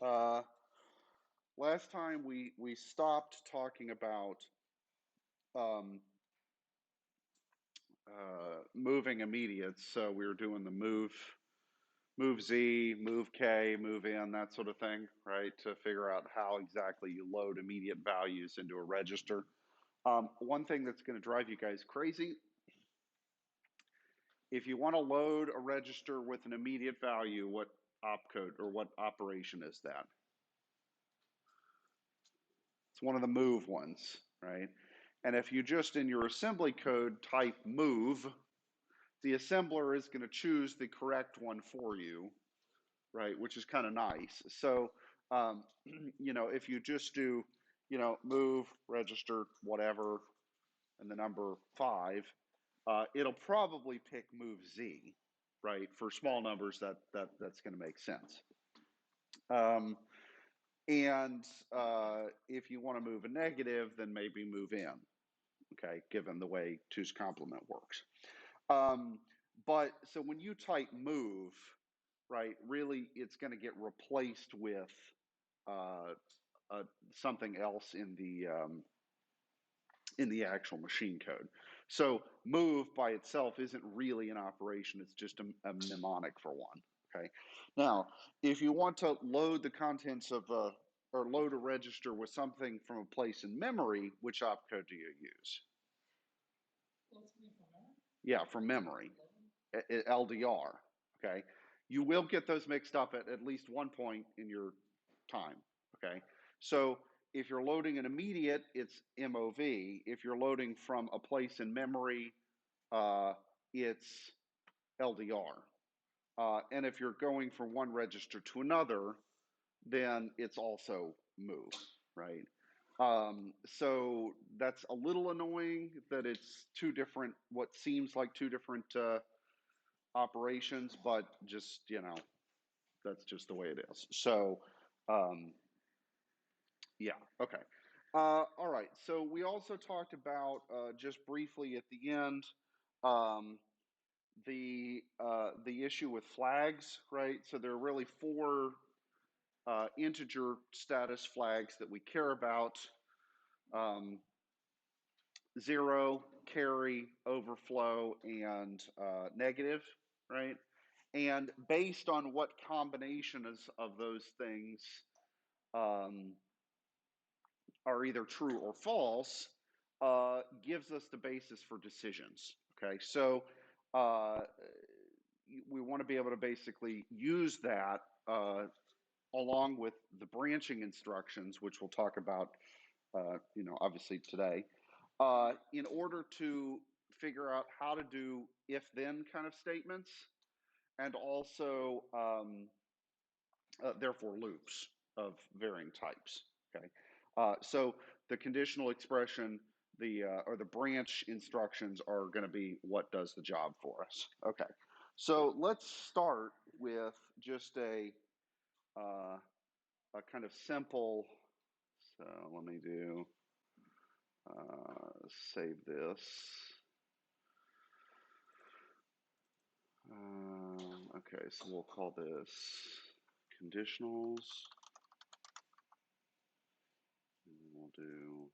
Uh, last time we stopped talking about um, moving immediates, so we were doing the move Z, move K, move in, that sort of thing, right? To figure out how exactly you load immediate values into a register. One thing that's going to drive you guys crazy, if you want to load a register with an immediate value, what opcode or what operation is that? It's one of the move ones, right? And if you just in your assembly code type move, the assembler is going to choose the correct one for you, right? Which is kind of nice. So, if you just do, move, register, whatever, and the number 5, it'll probably pick move Z, right? For small numbers, that's going to make sense. And if you want to move a negative, then maybe move in, okay, given the way two's complement works. But so when you type move, right, really it's going to get replaced with uh, something else in the actual machine code. So move by itself isn't really an operation, it's just a mnemonic for one. Okay. Now, if you want to load the contents of or load a register with something from a place in memory, which opcode do you use? Yeah, from memory. LDR. Okay. You will get those mixed up at least one point in your time. Okay. So if you're loading an immediate, it's MOV. If you're loading from a place in memory, it's LDR. And if you're going from one register to another, then it's also move, right? So that's a little annoying that it's two different, what seems like two different operations, but just, that's just the way it is. So, um, yeah, okay. All right. So we also talked about just briefly at the end um, the issue with flags, right? So there are really four integer status flags that we care about: um, zero, carry, overflow, and negative, right? And based on what combination of those things um, are either true or false, gives us the basis for decisions. Okay, so uh, we want to be able to basically use that along with the branching instructions, which we'll talk about, obviously today, in order to figure out how to do if-then kind of statements, and also therefore loops of varying types. Okay, so the conditional expression, or the branch instructions are going to be what does the job for us. Okay, so let's start with just a kind of simple. So let me do save this. Okay, so we'll call this conditionals. And then we'll do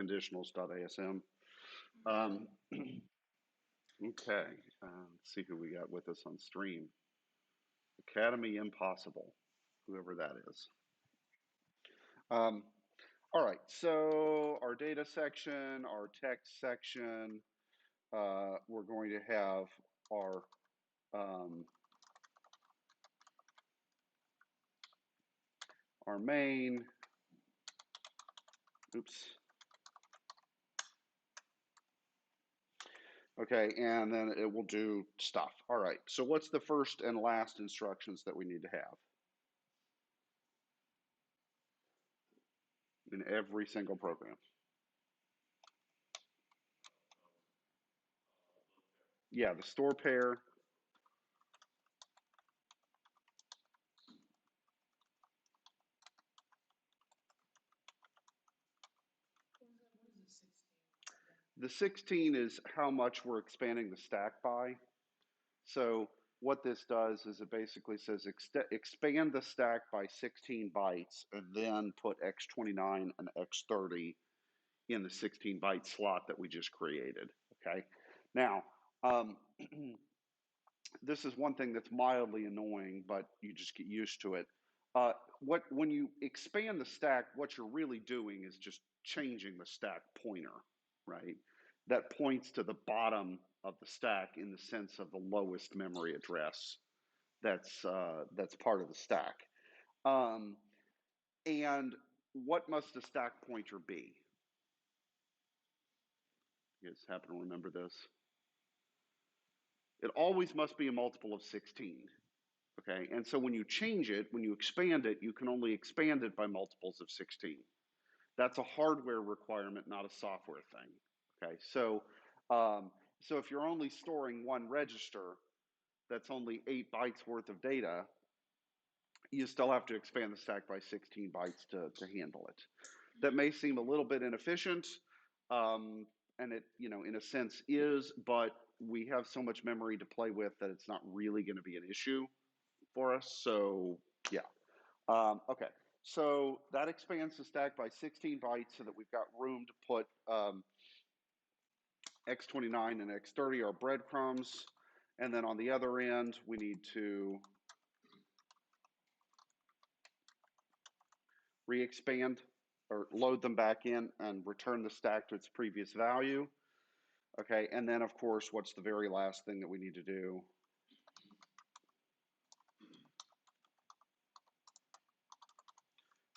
conditionals.asm. Okay, let's see who we got with us on stream. Academy Impossible, whoever that is. All right, so our data section, our text section, we're going to have our main, oops. Okay, and then it will do stuff. All right, so what's the first and last instructions that we need to have in every single program? Yeah, the store pair. The the 16 is how much we're expanding the stack by. So what this does is it basically says expand the stack by 16 bytes and then put x29 and x30 in the 16 byte slot that we just created. Okay. Now, this is one thing that's mildly annoying, but you just get used to it. When you expand the stack, what you're really doing is just changing the stack pointer, right? That points to the bottom of the stack in the sense of the lowest memory address that's part of the stack. And what must the stack pointer be? You guys happen to remember this? It always must be a multiple of 16. Okay, and so when you change it, when you expand it, you can only expand it by multiples of 16. That's a hardware requirement, not a software thing. Okay, so if you're only storing one register that's only 8 bytes worth of data, you still have to expand the stack by 16 bytes to handle it. That may seem a little bit inefficient, and it, in a sense is, but we have so much memory to play with that it's not really going to be an issue for us. So yeah. Okay. So that expands the stack by 16 bytes so that we've got room to put x29 and x30 are breadcrumbs. And then on the other end, we need to re-expand or load them back in and return the stack to its previous value. Okay. And then, of course, what's the very last thing that we need to do?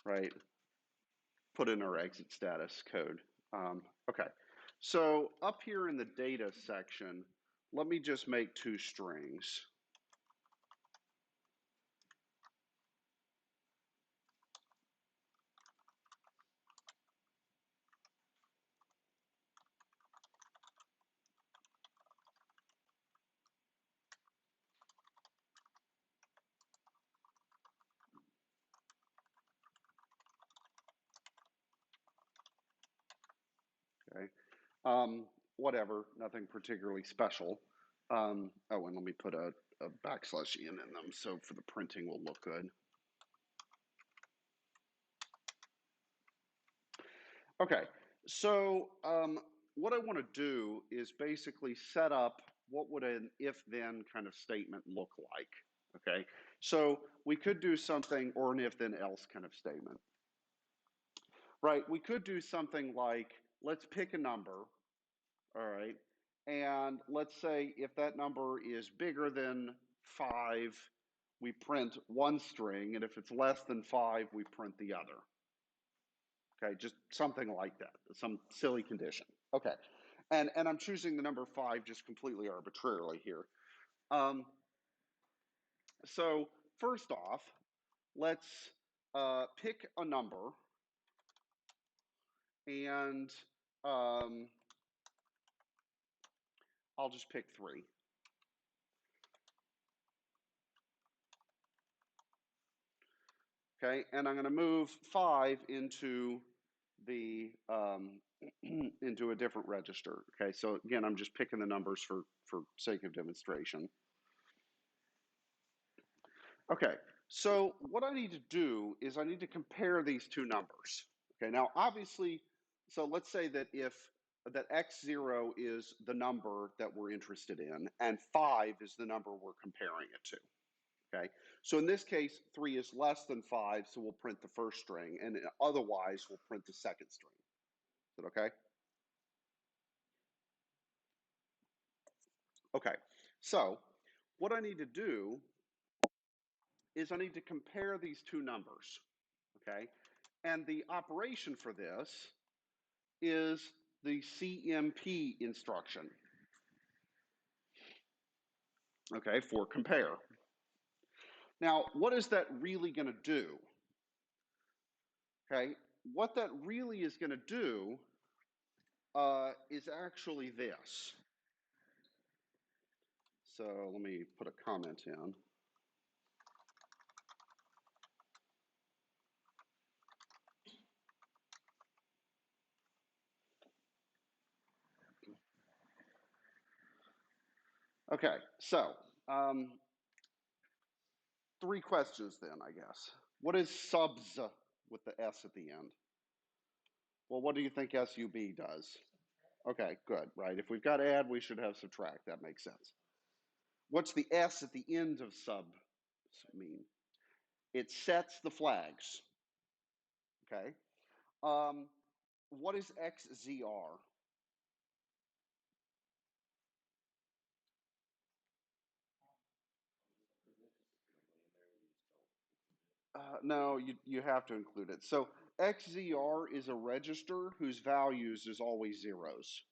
Right. Put in our exit status code. Okay. So up here in the data section, let me just make 2 strings. Okay. Whatever, nothing particularly special. Oh, and let me put a backslash in them so for the printing will look good. Okay, so what I want to do is basically set up what would an if-then kind of statement look like. Okay, so we could do something, or an if-then-else kind of statement. Right, we could do something like, let's pick a number, all right, and let's say if that number is bigger than 5, we print one string, and if it's less than 5, we print the other. Okay, just something like that, some silly condition. Okay, and I'm choosing the number 5 just completely arbitrarily here. So first off, let's pick a number, and I'll just pick 3. Okay, and I'm going to move 5 into the into a different register. Okay, so again, I'm just picking the numbers for sake of demonstration. Okay, so what I need to do is I need to compare these 2 numbers. Okay, now obviously, so let's say that if that x0 is the number that we're interested in, and 5 is the number we're comparing it to. Okay, so in this case, 3 is less than 5, so we'll print the first string, and otherwise we'll print the second string. Is that okay? Okay, so what I need to do is I need to compare these 2 numbers, okay? And the operation for this is the CMP instruction, okay, for compare. Now, what is that really going to do? Okay, what that really is going to do is actually this. So let me put a comment in. Okay, so three questions then, I guess. What is subs with the S at the end? Well, what do you think SUB does? Okay, good, right? If we've got add, we should have subtract. That makes sense. What's the S at the end of sub mean? It sets the flags, okay? What is XZR? No, you have to include it. So XZR is a register whose values is always zeros.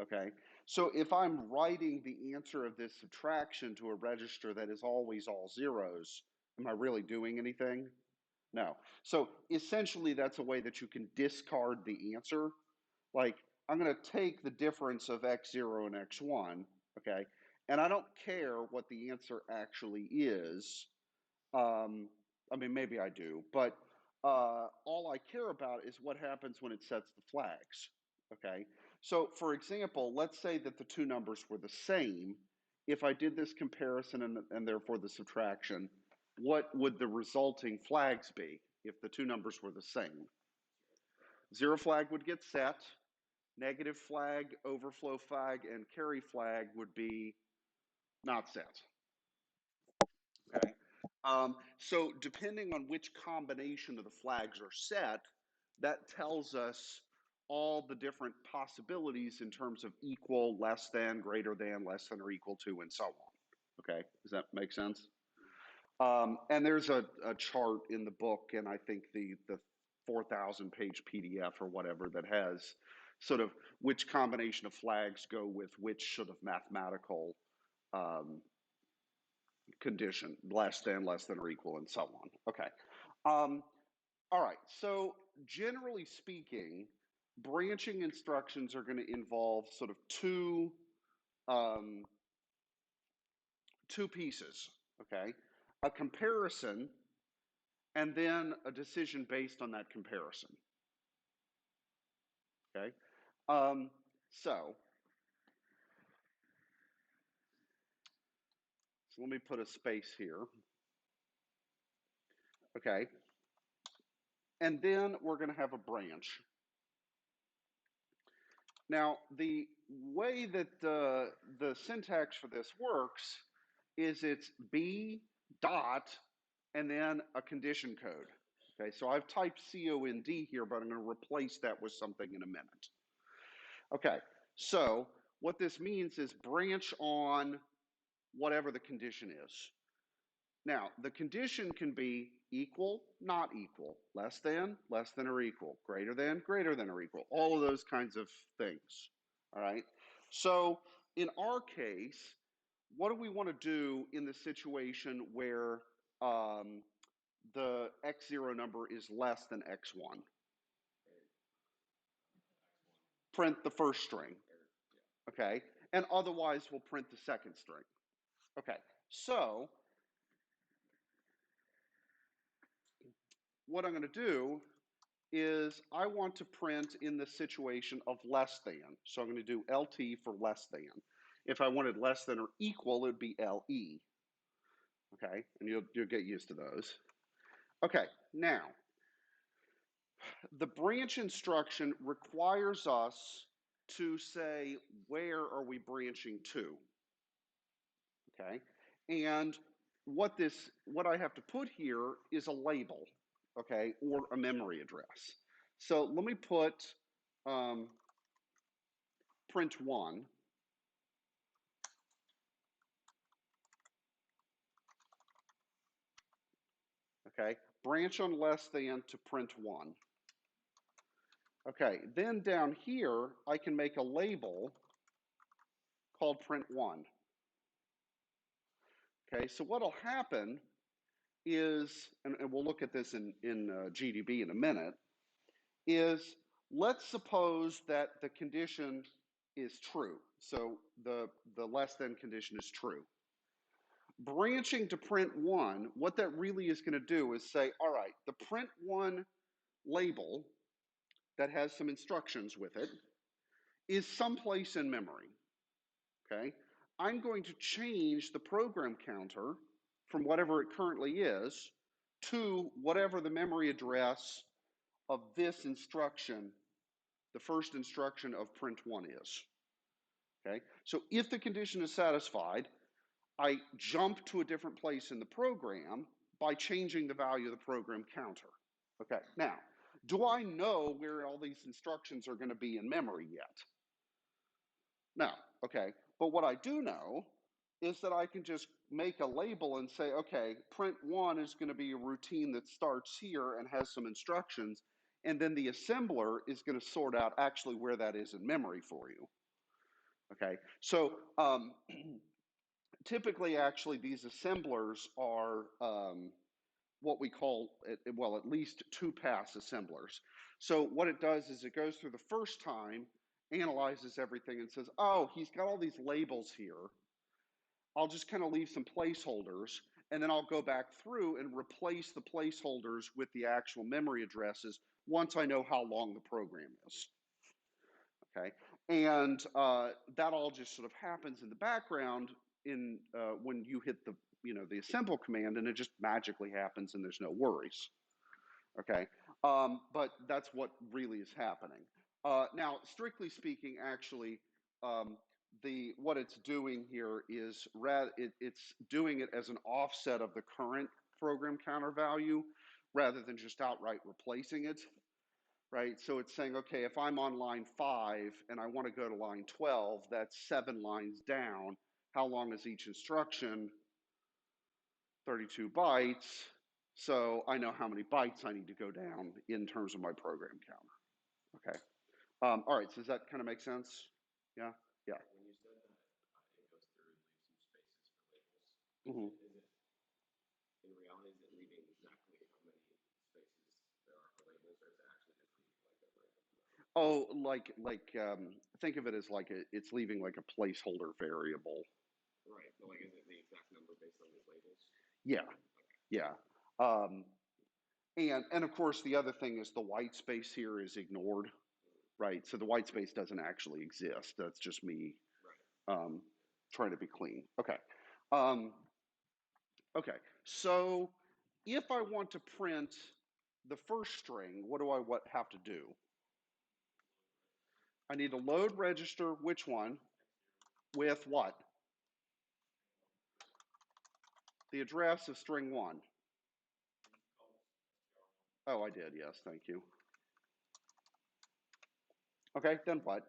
Okay, so if I'm writing the answer of this subtraction to a register that is always all zeros, am I really doing anything? No. So essentially, that's a way that you can discard the answer. Like, I'm going to take the difference of x0 and x1, okay, and I don't care what the answer actually is. Um, I mean, maybe I do, but all I care about is what happens when it sets the flags. Okay. So, for example, let's say that the two numbers were the same. If I did this comparison and therefore the subtraction, what would the resulting flags be if the two numbers were the same? Zero flag would get set, negative flag, overflow flag, and carry flag would be not set. Okay. So depending on which combination of the flags are set, that tells us all the different possibilities in terms of equal, less than, greater than, less than or equal to, and so on. Okay, does that make sense? And there's a chart in the book, and I think the 4,000 page PDF or whatever that has sort of which combination of flags go with which sort of mathematical um, condition, less than, or equal, and so on. Okay. Um, all right. So generally speaking, branching instructions are going to involve sort of um, two pieces. Okay. A comparison and then a decision based on that comparison. Okay. Um, so, so let me put a space here. Okay. And then we're going to have a branch. Now, the way that the syntax for this works is it's B dot and then a condition code. Okay, so I've typed COND here, but I'm going to replace that with something in a minute. Okay, so what this means is branch on whatever the condition is. Now, the condition can be equal, not equal, less than or equal, greater than or equal, all of those kinds of things. All right. So in our case, what do we want to do in the situation where the x0 number is less than x1? Print the first string. Okay. And otherwise, we'll print the second string. Okay. So what I'm going to do is I want to print in the situation of less than. So I'm going to do LT for less than. If I wanted less than or equal, it would be LE. Okay, and you'll get used to those. Okay, now, the branch instruction requires us to say, where are we branching to? Okay, and what I have to put here is a label, okay, or a memory address. So let me put print 1. Okay, branch on less than to print 1. Okay, then down here, I can make a label called print 1. Okay, so what'll happen is, and we'll look at this in GDB in a minute, is let's suppose that the condition is true. So the less than condition is true. Branching to print 1, what that really is going to do is say, all right, the print 1 label that has some instructions with it is someplace in memory. Okay. I'm going to change the program counter from whatever it currently is to whatever the memory address of this instruction, the first instruction of print1 is. Okay, so if the condition is satisfied, I jump to a different place in the program by changing the value of the program counter. Okay, now, do I know where all these instructions are going to be in memory yet? No, okay, but what I do know is that I can just make a label and say, okay, print1 is going to be a routine that starts here and has some instructions, and then the assembler is going to sort out actually where that is in memory for you. Okay, so typically, actually, these assemblers are what we call, well, at least two-pass assemblers. So what it does is it goes through the first time, analyzes everything, and says, oh, he's got all these labels here. I'll just kind of leave some placeholders, and then I'll go back through and replace the placeholders with the actual memory addresses once I know how long the program is. Okay, and that all just sort of happens in the background in when you hit the the assemble command, and it just magically happens, and there's no worries. Okay, but that's what really is happening. Now, strictly speaking, actually, what it's doing here is it's doing it as an offset of the current program counter value rather than just outright replacing it. Right, so it's saying, okay, if I'm on line 5 and I want to go to line 12, that's 7 lines down. How long is each instruction? 32 bytes. So I know how many bytes I need to go down in terms of my program counter. Okay. All right, so does that kind of make sense? Yeah? Yeah. When you said that it goes through and leaves some spaces for labels, is it, in reality, is it leaving exactly how many spaces there are for labels, or is it actually just leaving like a random number? Oh, think of it as like it's leaving like a placeholder variable. Right, but like, is it the exact number based on these labels? Yeah, yeah. And of course, the other thing is the white space here is ignored, right? So the white space doesn't actually exist. That's just me trying to be clean. Okay. Okay. So if I want to print the first string, what do I have to do? I need to load register, which one? With what? The address of string 1. Oh, I did, yes, thank you. Okay, then what?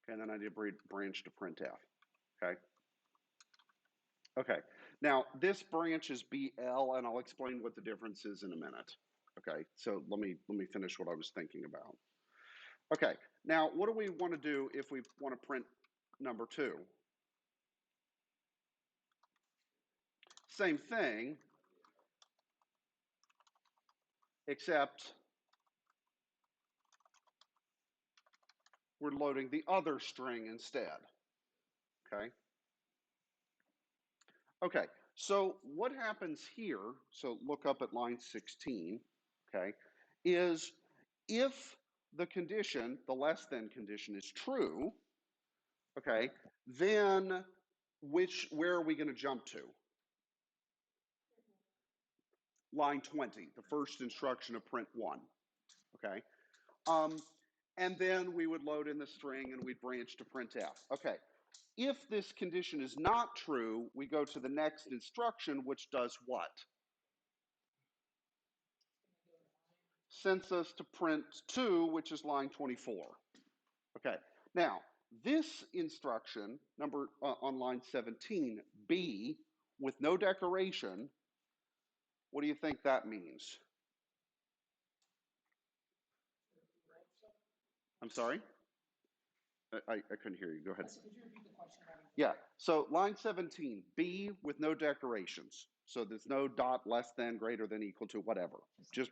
Okay, and then I need to branch to printf. Okay. Okay. Now this branch is BL, and I'll explain what the difference is in a minute. Okay. So let me finish what I was thinking about. Okay. Now what do we want to do if we want to print number 2? Same thing, except we're loading the other string instead. Okay. Okay, so what happens here, so look up at line 16, okay, is if the condition, the less than condition is true, okay, then where are we going to jump to? Line 20, the first instruction of print1, okay? And then we would load in the string and we'd branch to printf. Okay, if this condition is not true, we go to the next instruction, which does what? Sends us to print 2, which is line 24. Okay, now this instruction, number on line 17, B, with no decoration, what do you think that means? I'm sorry? I couldn't hear you. Go ahead. Could you repeat the question? Yeah, so line 17, B with no decorations. So there's no dot, less than, greater than, equal to, whatever. Just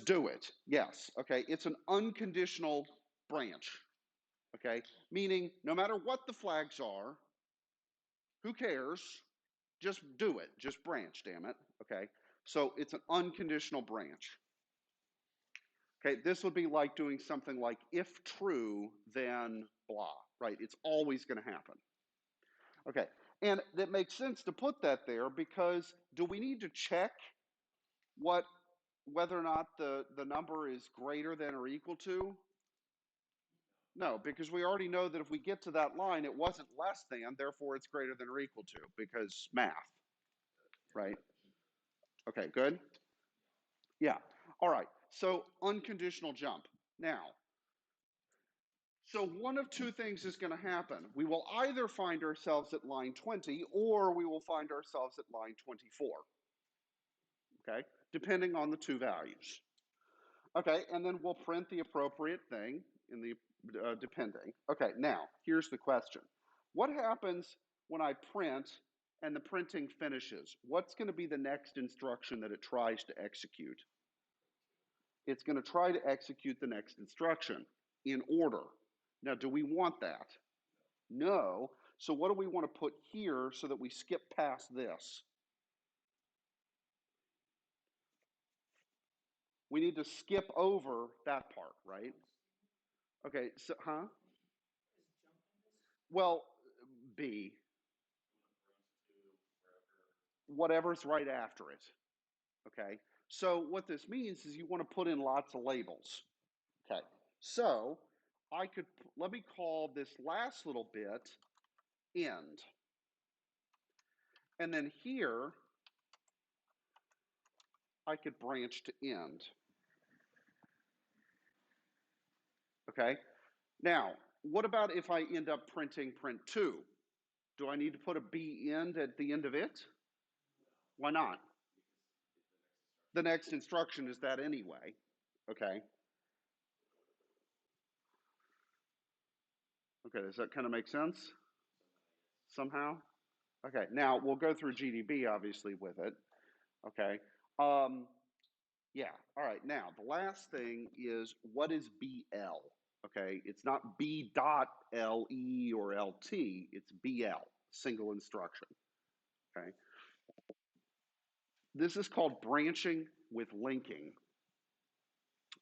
do it. Yes. Okay. It's an unconditional branch. Okay. Meaning no matter what the flags are, who cares? Just do it. Just branch, damn it. Okay. So it's an unconditional branch. Okay, this would be like doing something like if true, then blah, right? It's always going to happen. Okay, and that makes sense to put that there because do we need to check whether or not the number is greater than or equal to? No, because we already know that if we get to that line, it wasn't less than, therefore it's greater than or equal to, because math, right? Okay, good? Yeah. All right, so unconditional jump. Now, so one of two things is going to happen. We will either find ourselves at line 20 or we will find ourselves at line 24, okay? Depending on the two values. Okay, and then we'll print the appropriate thing in the depending. Okay, now, here's the question. What happens when I print and the printing finishes? What's going to be the next instruction that it tries to execute? It's going to try to execute the next instruction in order. Now, do we want that? No. So what do we want to put here so that we skip past this? We need to skip over that part, right? Okay, so, Well, B, whatever's right after it, okay? So what this means is you want to put in lots of labels, okay? So I could, let me call this last little bit end. And then here, I could branch to end, okay? Now, what about if I end up printing print 2? Do I need to put a B end at the end of it? Why not? The next instruction is that anyway, okay? Okay, does that kind of make sense? Somehow? Okay, now we'll go through GDB obviously with it, okay? Yeah, all right, now the last thing is what is BL? Okay, it's not B dot LE or LT, it's BL, single instruction, okay? This is called branching with linking,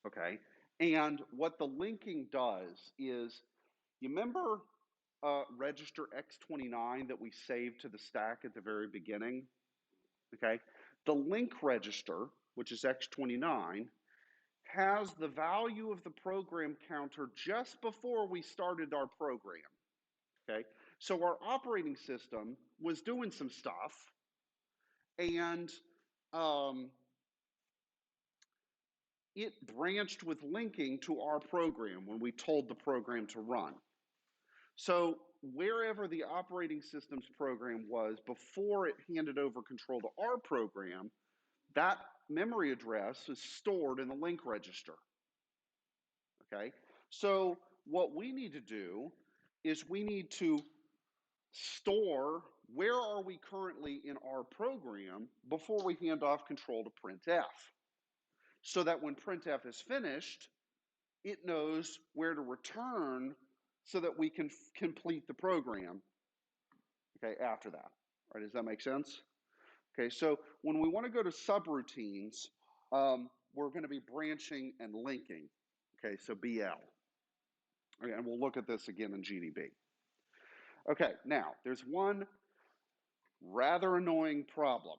okay? And what the linking does is, you remember register X29 that we saved to the stack at the very beginning? Okay, the link register, which is X29, has the value of the program counter just before we started our program. Okay, so our operating system was doing some stuff, and it branched with linking to our program when we told the program to run. So wherever the operating system's program was before it handed over control to our program, that memory address is stored in the link register, okay? So what we need to do is we need to store where are we currently in our program before we hand off control to printf, so that when printf is finished, it knows where to return so that we can complete the program, okay, after that. All right, does that make sense? Okay, so when we want to go to subroutines, we're going to be branching and linking. Okay, so BL. Okay, and we'll look at this again in GDB. Okay, now there's one rather annoying problem.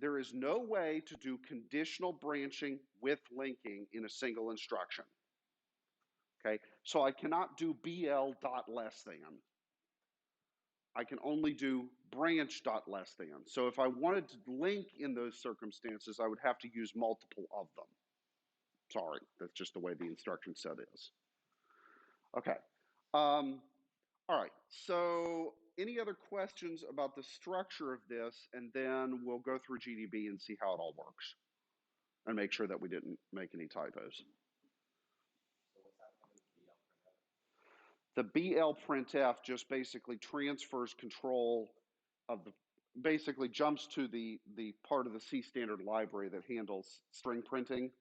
There is no way to do conditional branching with linking in a single instruction. Okay, so I cannot do BL dot less than. I can only do branch dot less than. So if I wanted to link in those circumstances, I would have to use multiple of them. Sorry, that's just the way the instruction set is. Okay. All right, so any other questions about the structure of this, and then we'll go through GDB and see how it all works and make sure that we didn't make any typos. The BL printf just basically transfers control of the, basically jumps to the part of the C standard library that handles string printing.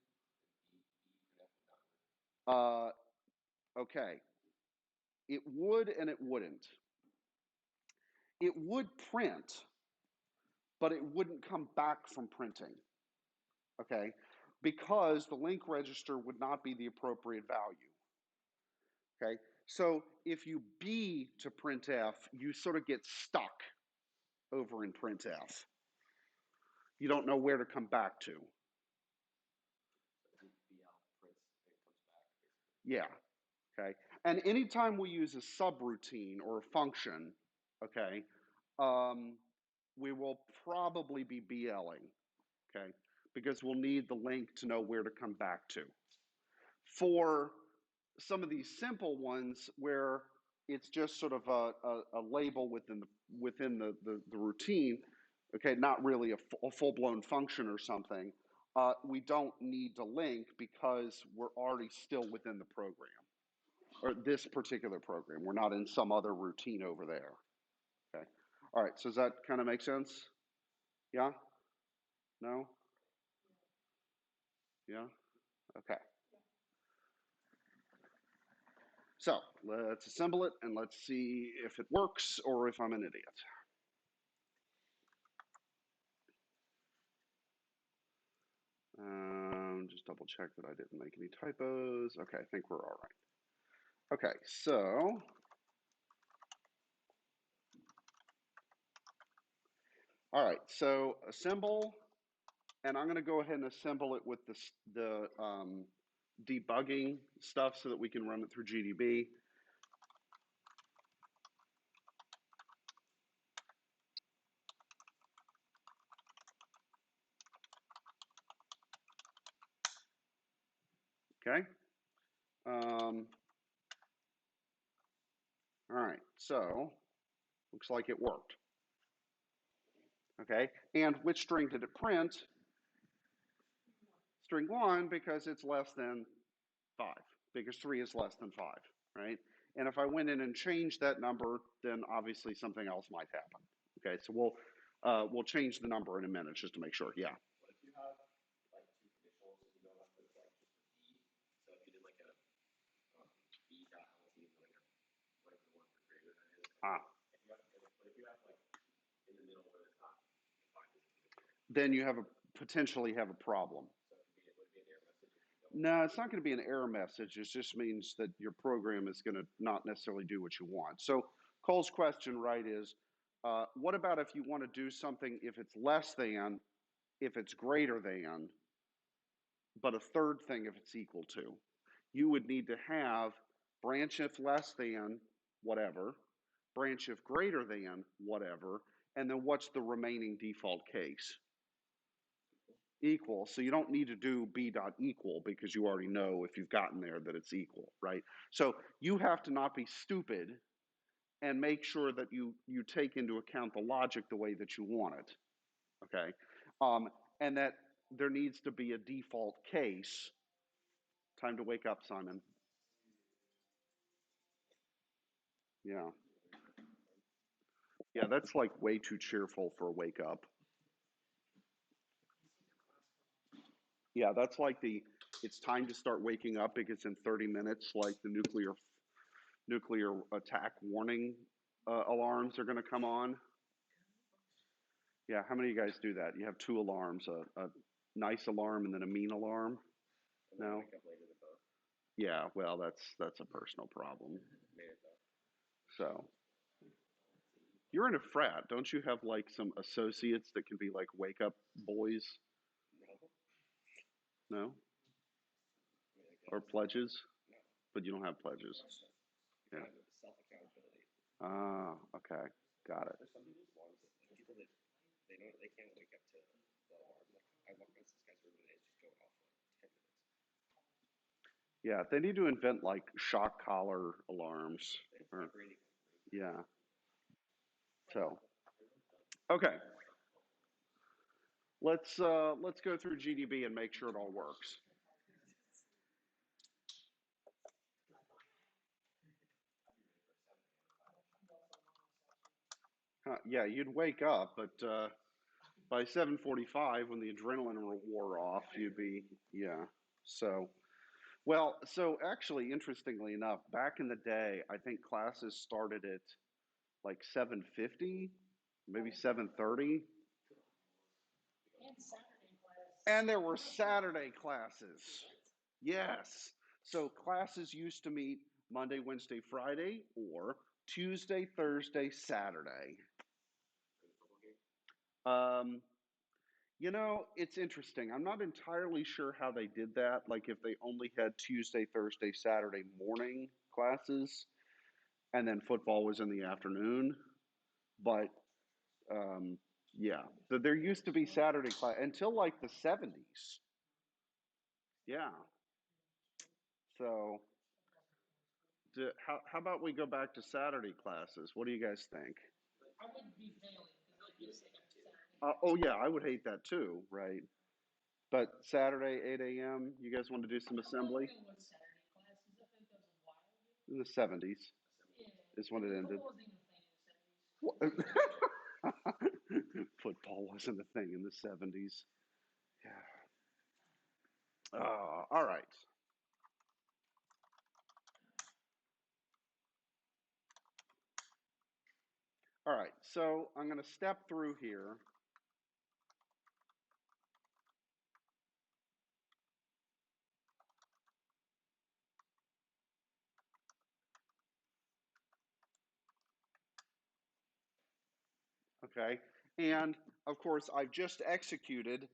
Okay, it would and it wouldn't. It would print, but it wouldn't come back from printing, okay? because the link register would not be the appropriate value. Okay, so if you B to printf, you sort of get stuck over in printf. You don't know where to come back to. Yeah, okay. And anytime we use a subroutine or a function, okay, we will probably be BLing, okay, because we'll need the link to know where to come back to. For some of these simple ones where it's just sort of a label within the routine, okay, not really a full-blown function or something, we don't need to link because we're already still within the program, or this particular program. We're not in some other routine over there. Okay. All right. So does that kind of make sense? Yeah? No? Yeah? Okay. So let's assemble it and let's see if it works or if I'm an idiot. Just double check that I didn't make any typos. Okay, I think we're all right. Okay, so all right, so assemble, and I'm going to go ahead and assemble it with the debugging stuff so that we can run it through GDB. Okay. All right, so looks like it worked. Okay, and which string did it print? String 1, because it's less than 5, because 3 is less than 5, right? And if I went in and changed that number, then obviously something else might happen. Okay, so we'll change the number in a minute just to make sure. Yeah. What if you have like two conditionals and you know that there's like just a B? So if you did like a B dot LT and like a whatever the one for greater than is. If you have, but if you have like in the middle where it's not defined as a conditional, then you have potentially have a problem. So it would be an error message if you don't. No, it's not going to be an error message. It just means that your program is going to not necessarily do what you want. So Cole's question, right, is what about if you want to do something if it's less than, if it's greater than, but a third thing if it's equal to? You would need to have branch if less than whatever, branch if greater than whatever, and then what's the remaining default case? Equal. So you don't need to do b dot equal because you already know if you've gotten there that it's equal, right? So you have to not be stupid and make sure that you take into account the logic the way that you want it, okay? And that there needs to be a default case. Time to wake up, Simon. Yeah. Yeah, that's like way too cheerful for a wake up. Yeah, that's like it's time to start waking up because in 30 minutes, like the nuclear attack warning alarms are going to come on. Yeah, how many of you guys do that? You have two alarms, a nice alarm and then a mean alarm? No? Wake up later than both. Yeah, well, that's a personal problem. So, you're in a frat. Don't you have like some associates that can be like wake up boys? No. No? I mean, Or pledges? no. But you don't have pledges. Yeah. Kind of self accountability. Ah, okay. Got it. There's some people that they can't wake up to the alarm. Like I walk past this guy's room and it's just going off for like 10 minutes. Yeah, they need to invent like shock collar alarms. It's Or, vibrating. yeah. So, okay. Let's go through GDB and make sure it all works. Yeah, you'd wake up, but by 7:45, when the adrenaline wore off, you'd be, yeah. So, well, so actually, interestingly enough, back in the day, I think classes started at like 7:50, maybe 7:30. And there were Saturday classes. Yes. So classes used to meet Monday, Wednesday, Friday, or Tuesday, Thursday, Saturday. Um, you know, it's interesting. I'm not entirely sure how they did that. Like if they only had Tuesday, Thursday, Saturday morning classes, and then football was in the afternoon. But um, yeah, there used to be Saturday class until like the 70s. Yeah. So how about we go back to Saturday classes? What do you guys think? Oh yeah, I would hate that too, right? But Saturday, 8 a.m., you guys want to do some assembly? In the 70s is when it ended. Football wasn't a thing in the 70s. Yeah. All right. All right. So I'm going to step through here. Okay. And of course, I've just executed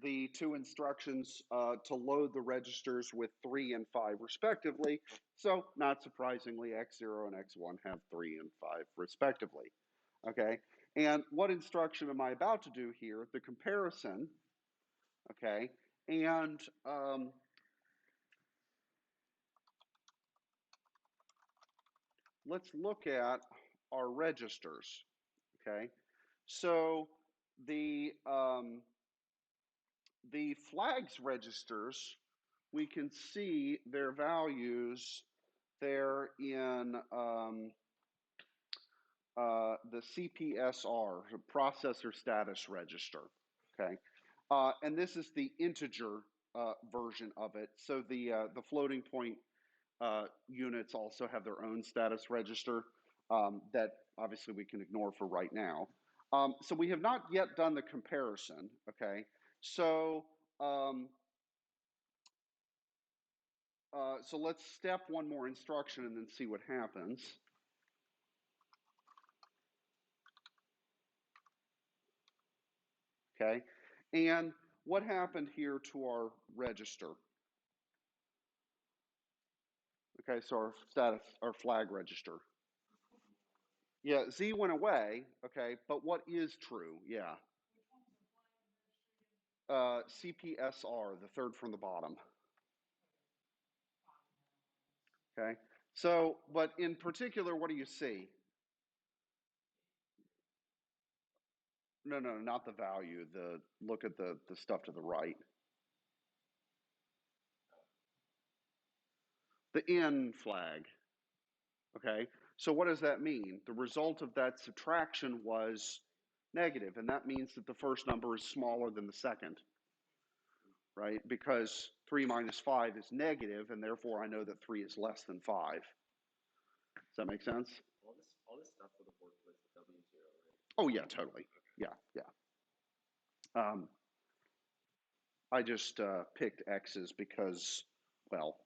the two instructions to load the registers with 3 and 5 respectively. So not surprisingly, X0 and X1 have 3 and 5 respectively. Okay. And what instruction am I about to do here? The comparison. Okay. And let's look at our registers. Okay. So the flags registers, we can see their values there in the CPSR, the processor status register. Okay, and this is the integer version of it. So the floating point units also have their own status register that obviously we can ignore for right now. So we have not yet done the comparison. Okay, so so let's step one more instruction and then see what happens. Okay, and what happened here to our register? Okay, so our status, our flag register. Yeah, Z went away. Okay, but what is true? Yeah, CPSR, the third from the bottom. Okay, so but in particular, what do you see? No, no, not the value. The look at the stuff to the right. The N flag. Okay, so what does that mean? The result of that subtraction was negative, and that means that the first number is smaller than the second, right? Because 3 minus 5 is negative, and therefore I know that 3 is less than 5. Does that make sense? All this stuff would have worked with W0, right? Oh, yeah, totally. Yeah, yeah. Um, I just picked X's because, well,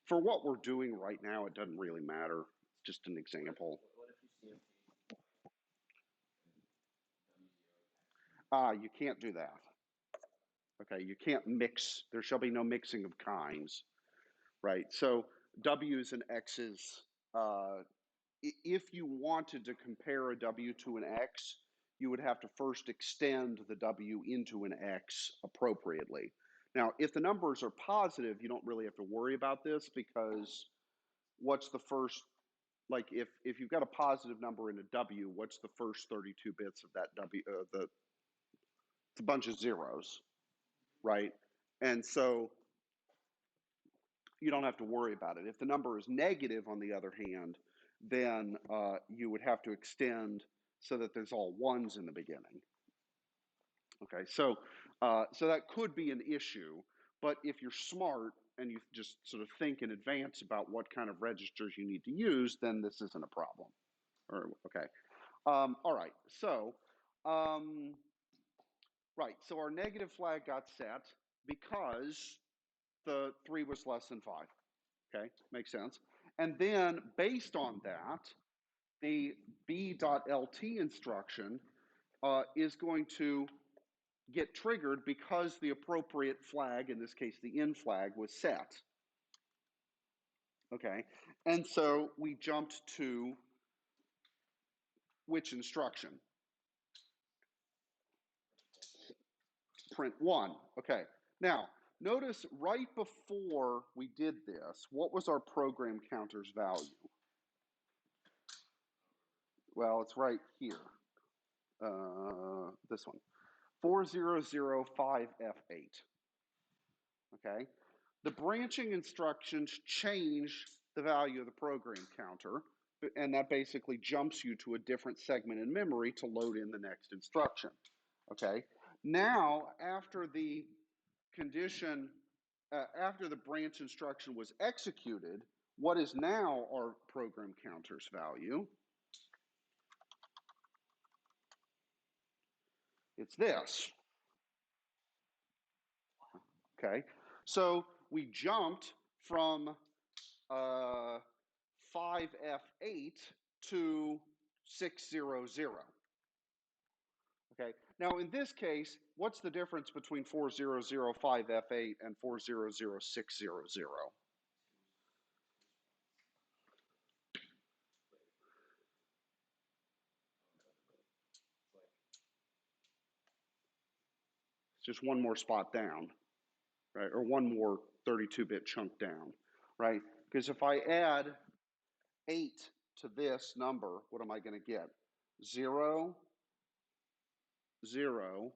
for what we're doing right now, it doesn't really matter. It's just an example. What if you CMP You can't do that. Okay, you can't mix. There shall be no mixing of kinds, right? So W's and X's. If you wanted to compare a W to an X, you would have to first extend the W into an X appropriately. Now, if the numbers are positive, you don't really have to worry about this because what's the first, like if you've got a positive number in a W, what's the first 32 bits of that W? It's a bunch of zeros, right? And so you don't have to worry about it. If the number is negative, on the other hand, then you would have to extend so that there's all ones in the beginning. Okay, so so that could be an issue, but if you're smart and you just sort of think in advance about what kind of registers you need to use, then this isn't a problem. Or okay, all right. So Right, so our negative flag got set because the 3 was less than 5. Okay, makes sense. And then based on that, the b.lt instruction is going to get triggered because the appropriate flag, in this case the in flag, was set. Okay, and so we jumped to which instruction? Print 1. Okay, now notice right before we did this, what was our program counter's value? Well, it's right here. This one, 4005F8. Okay, the branching instructions change the value of the program counter, and that basically jumps you to a different segment in memory to load in the next instruction. Okay, now after the condition, after the branch instruction was executed, what is now our program counter's value? It's this. Okay, so we jumped from 5F8 to 600. Okay, now in this case, what's the difference between 4005F8 and 400600? It's just one more spot down, right? Or one more 32-bit chunk down, right? Because if I add 8 to this number, what am I going to get? 0, 0.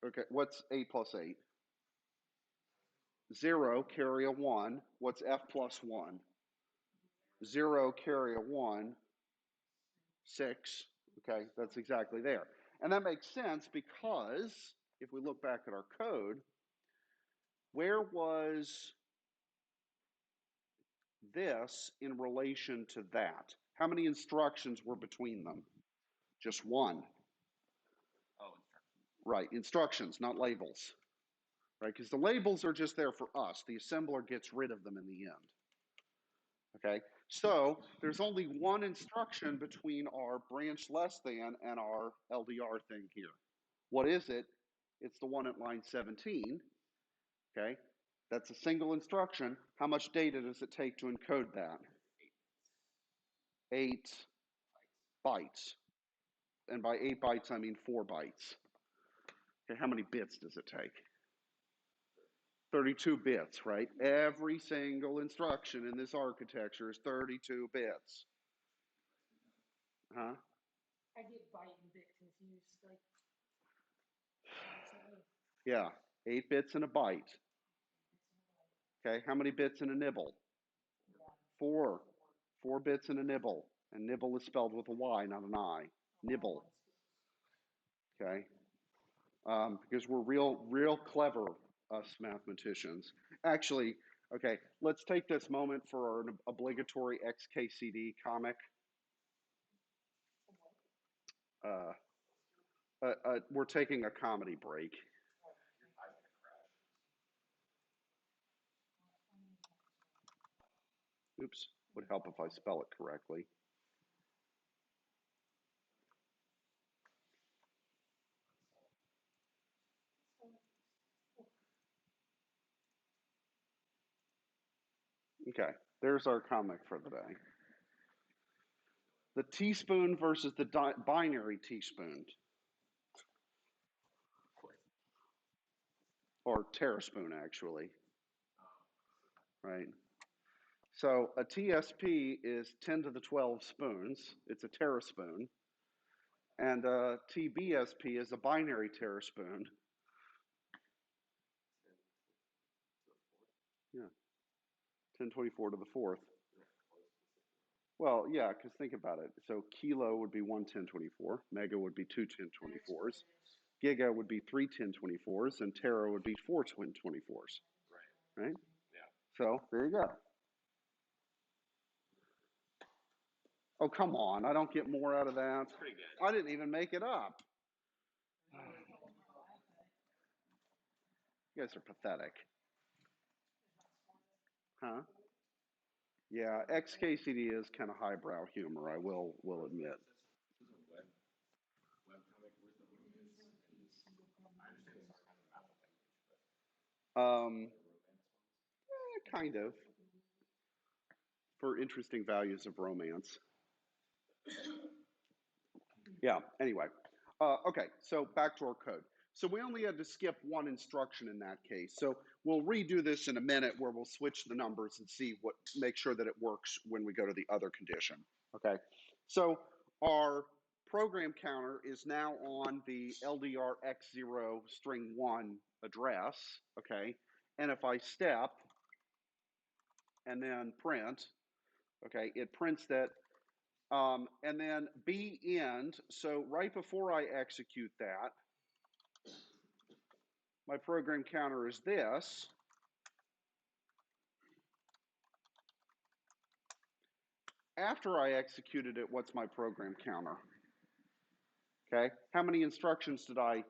Okay, what's 8 plus 8? 0, carry a 1. What's F plus 1? 0, carry a 1. 6. Okay, that's exactly there. And that makes sense because if we look back at our code, where was this in relation to that? How many instructions were between them? Just one. Oh, instructions. Right, instructions, not labels. Right, because the labels are just there for us. The assembler gets rid of them in the end. Okay, so there's only one instruction between our branch less than and our LDR thing here. What is it? It's the one at line 17. Okay, that's a single instruction. How much data does it take to encode that? 8 bytes. And by 8 bytes, I mean 4 bytes. Okay, how many bits does it take? 32 bits, right? Every single instruction in this architecture is 32 bits. Huh? I get byte and bit confused. Like, Yeah, 8 bits in a byte. Okay, how many bits in a nibble? 4. 4 bits in a nibble. And nibble is spelled with a Y, not an I. Nibble. Okay, because we're real clever, us mathematicians. Actually, okay, let's take this moment for our obligatory XKCD comic. We're taking a comedy break. Oops, would help if I spell it correctly. Okay, there's our comic for the day. The teaspoon versus the binary teaspoon. Or teaspoon, actually. Right? So a TSP is 10 to the 12 spoons. It's a teaspoon. And a TBSP is a binary teaspoon. Yeah. 1024 to the fourth. Well, yeah, because think about it. So kilo would be 1 1024, mega would be 2 1024s, giga would be 3 1024s, and tera would be 4 1024s. Right? Yeah. So there you go. Oh, come on. I don't get more out of that. That's pretty good. I didn't even make it up. You guys are pathetic. Huh? Yeah, XKCD is kind of highbrow humor, I will admit. This is a webcomic worth of romance, and I understand sarcasm about the language, but Um, the romance ones. kind of, for interesting values of romance. Yeah, anyway. Okay, so back to our code. So we only had to skip one instruction in that case. So we'll redo this in a minute where we'll switch the numbers and see make sure that it works when we go to the other condition. Okay, so our program counter is now on the LDR X0 string 1 address. Okay, and if I step and then print, okay, it prints that. And then B end, so right before I execute that, my program counter is this. After I executed it, what's my program counter? Okay, how many instructions did I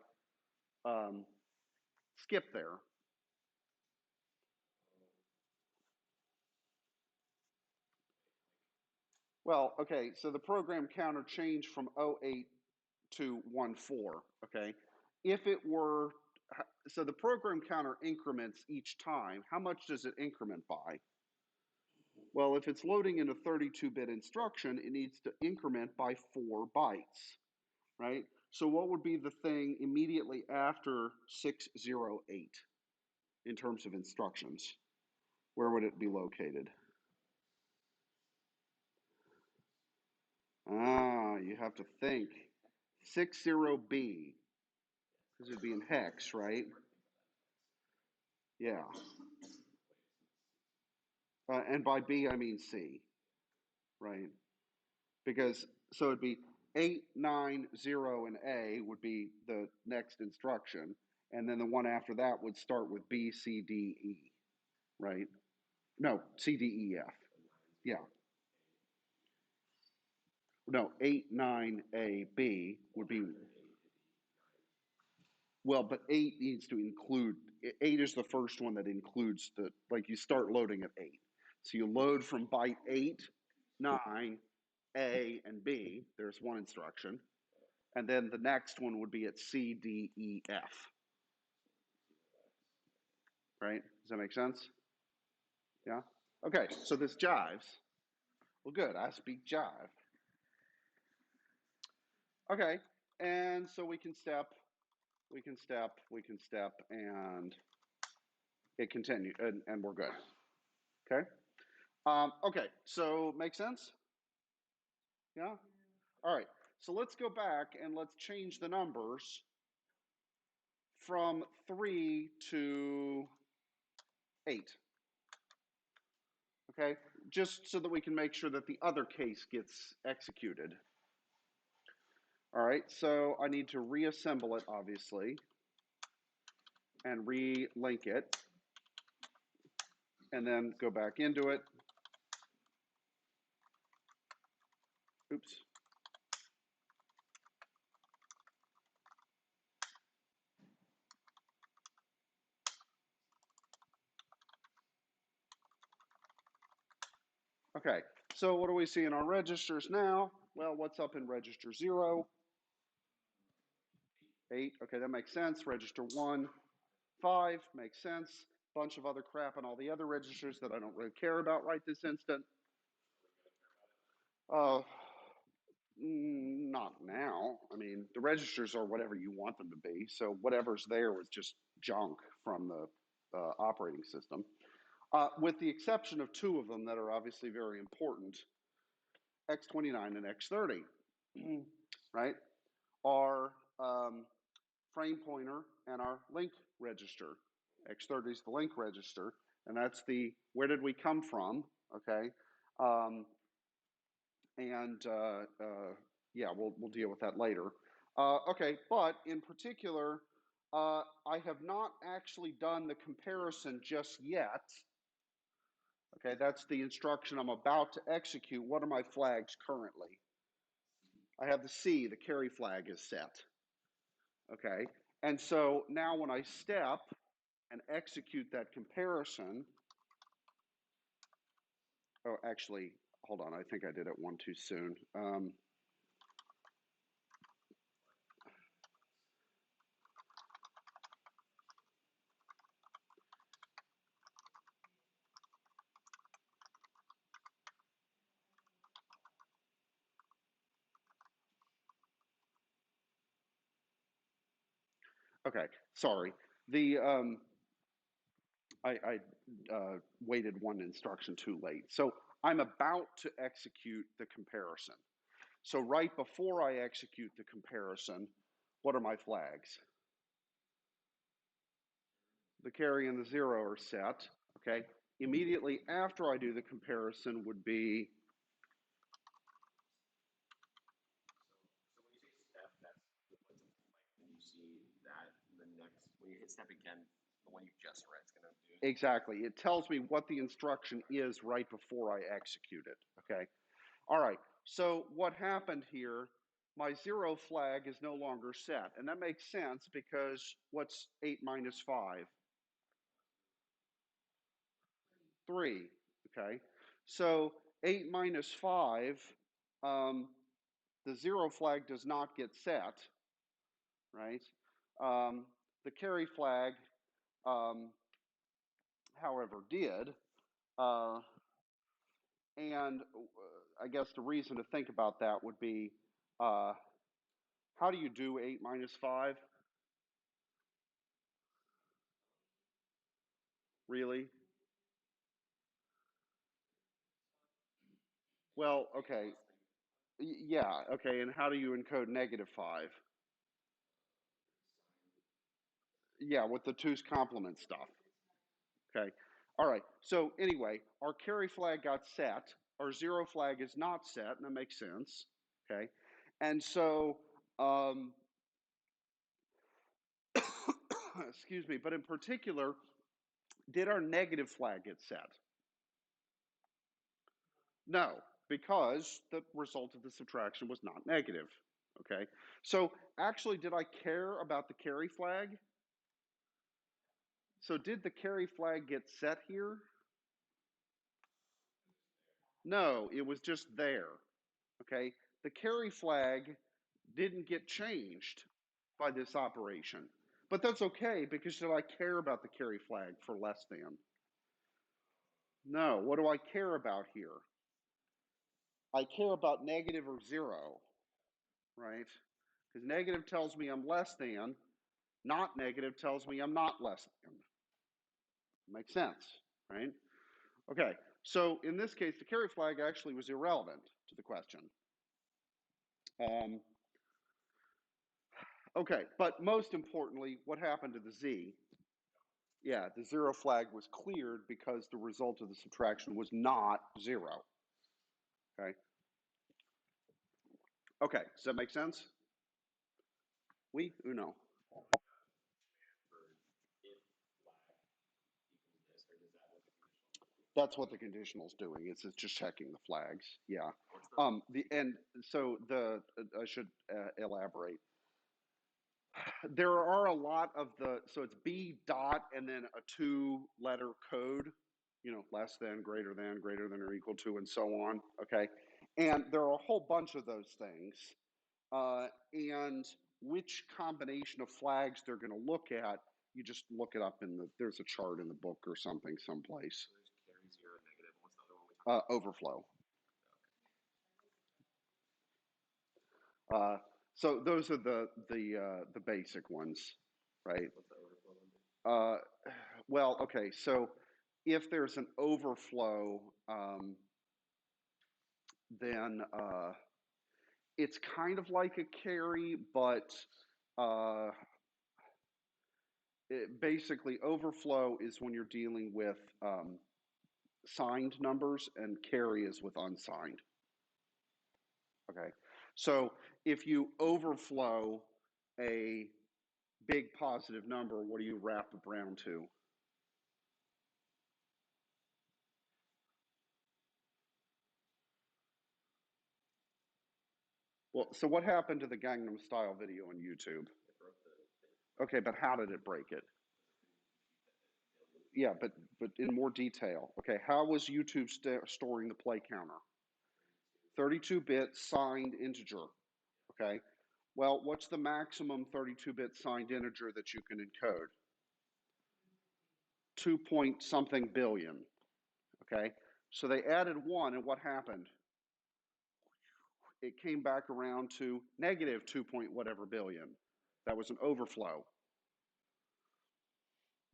skip there? Well, okay, so the program counter changed from 08 to 14, okay? If it were, so the program counter increments each time, how much does it increment by? Well, if it's loading in a 32-bit instruction, it needs to increment by 4 bytes, right? So what would be the thing immediately after 608 in terms of instructions? Where would it be located? You have to think. 60B, because it'd be in hex, right? Yeah. And by B, I mean C, right? Because, so it'd be 890 and A would be the next instruction. And then the one after that would start with B, C, D, E, right? No, C, D, E, F. Yeah. No, 89AB would be, well, but 8 needs to include, 8 is the first one that includes the, like you start loading at 8. So you load from byte 8, 9, A, and B. There's one instruction. And then the next one would be at C, D, E, F. Right? Does that make sense? Yeah? Okay, so this jives. Well, good. I speak jive. Okay, and so we can step, and it continues, and we're good. Okay? Okay, so make sense? Yeah? All right, so let's go back and let's change the numbers from 3 to 8. Okay, just so that we can make sure that the other case gets executed. All right, so I need to reassemble it, obviously, and relink it, and then go back into it. Oops. Okay, so what do we see in our registers now? Well, what's up in register 0? 8, okay, that makes sense. Register 1, 5, makes sense. Bunch of other crap on all the other registers that I don't really care about right this instant. Not now. I mean, the registers are whatever you want them to be, so whatever's there was just junk from the operating system. With the exception of 2 of them that are obviously very important, X29 and X30, right? Our frame pointer and our link register. X30 is the link register, and that's the where did we come from, okay? Yeah, we'll deal with that later. Okay, but in particular, I have not actually done the comparison just yet. Okay, that's the instruction I'm about to execute. What are my flags currently? I have the C, the carry flag is set. Okay, and so now when I step, and execute that comparison. Oh, actually, hold on. I think I did it one too soon. Okay, sorry. The I waited one instruction too late. So I'm about to execute the comparison. So right before I execute the comparison, what are my flags? The carry and the 0 are set, okay? Immediately after I do the comparison would be. So when you say step, that's like when you see that the next, when you hit step again, the one you just read is going to do. Exactly. It tells me what the instruction is right before I execute it, okay? All right, so what happened here, my 0 flag is no longer set. And that makes sense because what's 8 minus 5? 3, okay? So 8 minus 5, the 0 flag does not get set, right? The carry flag, however, did. And I guess the reason to think about that would be, how do you do 8 minus 5? Really? Well, okay. Yeah, okay, and how do you encode -5? Yeah, with the 2's complement stuff. Okay, all right, so anyway, our carry flag got set, our 0 flag is not set, and that makes sense, okay? And so, excuse me, but in particular, did our negative flag get set? No, because the result of the subtraction was not negative, okay? So actually, did I care about the carry flag? So did the carry flag get set here? No, it was just there, okay? The carry flag didn't get changed by this operation. But that's okay, because do I care about the carry flag for less than? No, what do I care about here? I care about negative or 0, right? Because negative tells me I'm less than, not negative tells me I'm not less than. Makes sense, right? Okay, so in this case, the carry flag actually was irrelevant to the question. Okay, but most importantly, what happened to the z? Yeah, the 0 flag was cleared because the result of the subtraction was not 0. Okay. Okay, does that make sense? Oui or no? That's what the conditional is doing. It's just checking the flags. Yeah. I should elaborate. There are a lot of so it's B dot and then a 2-letter code, less than, greater than or equal to, and so on. Okay. And there are a whole bunch of those things. And which combination of flags they're going to look at, you just look it up there's a chart in the book or something someplace. So there's carry, 0, negative. What's the other one we talked about? Overflow. So those are the basic ones, right? What's the overflow one? Well, okay, so if there's an overflow, then it's kind of like a carry, but basically overflow is when you're dealing with signed numbers, and carry is with unsigned. Okay, so if you overflow a big positive number, what do you wrap around to? Well, so what happened to the Gangnam Style video on YouTube? Okay, but how did it break it? yeah, but in more detail. Okay, how was YouTube storing the play counter? 32-bit signed integer. Okay, well, what's the maximum 32-bit signed integer that you can encode? 2 point something billion. Okay, so they added 1, and what happened? It came back around to negative 2 point whatever billion. That was an overflow.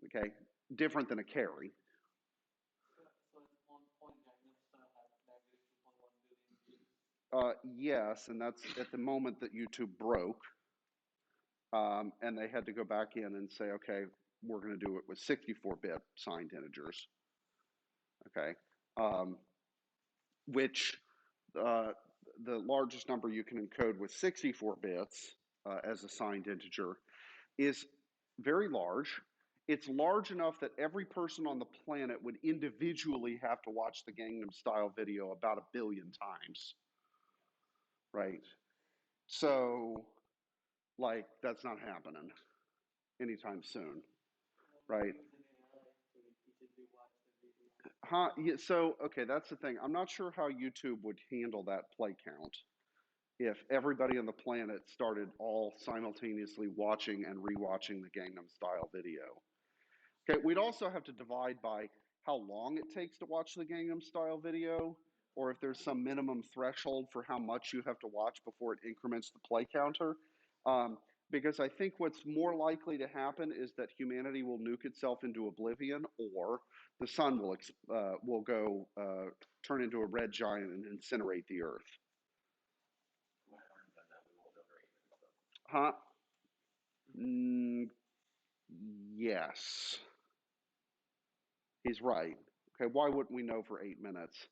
Okay, different than a carry. So at one point, Gangnam Style had negative 2.1 billion views. Yes, and that's at the moment that YouTube broke, and they had to go back in and say, okay, we're going to do it with 64-bit signed integers. Okay, which the largest number you can encode with 64 bits as a signed integer is very large. It's large enough that every person on the planet would individually have to watch the Gangnam Style video about 1 billion times, right? So, like, that's not happening anytime soon, right? Huh? Yeah, so, okay, that's the thing. I'm not sure how YouTube would handle that play count if everybody on the planet started all simultaneously watching and rewatching the Gangnam Style video. Okay, we'd also have to divide by how long it takes to watch the Gangnam Style video, or if there's some minimum threshold for how much you have to watch before it increments the play counter. Because I think what's more likely to happen is that humanity will nuke itself into oblivion, or the sun will go turn into a red giant and incinerate the earth. Huh? Yes. He's right. Okay, why wouldn't we know for 8 minutes?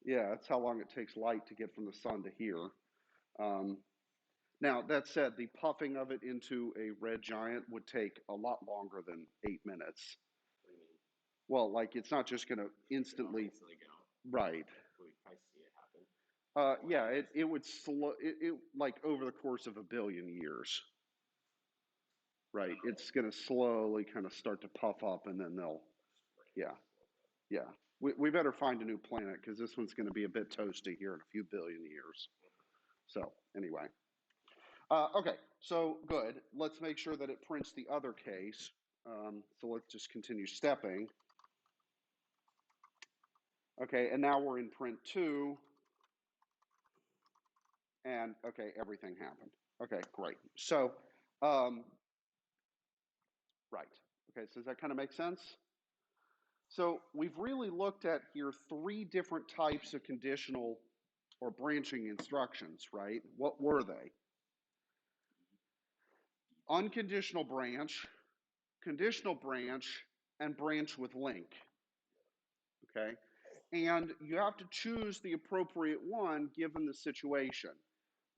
Yeah, that's how long it takes light to get from the sun to here. Now, that said, the puffing of it into a red giant would take a lot longer than 8 minutes. What do you mean? Well, like, it's not just going to instantly, go. right. We probably see it happen. Yeah, it would slow, it like over the course of 1 billion years. Right, it's going to slowly kind of start to puff up, and then they'll, yeah. We better find a new planet, because this one's going to be a bit toasty here in a few billion years. So, anyway. Okay, so good. Let's make sure that it prints the other case. So let's just continue stepping. Okay, and now we're in print 2. And, okay, everything happened. Okay, great. So, right. Okay, so does that kind of make sense? So we've really looked at here 3 different types of conditional or branching instructions, right? What were they? Unconditional branch, conditional branch, and branch with link. Okay? And you have to choose the appropriate one given the situation.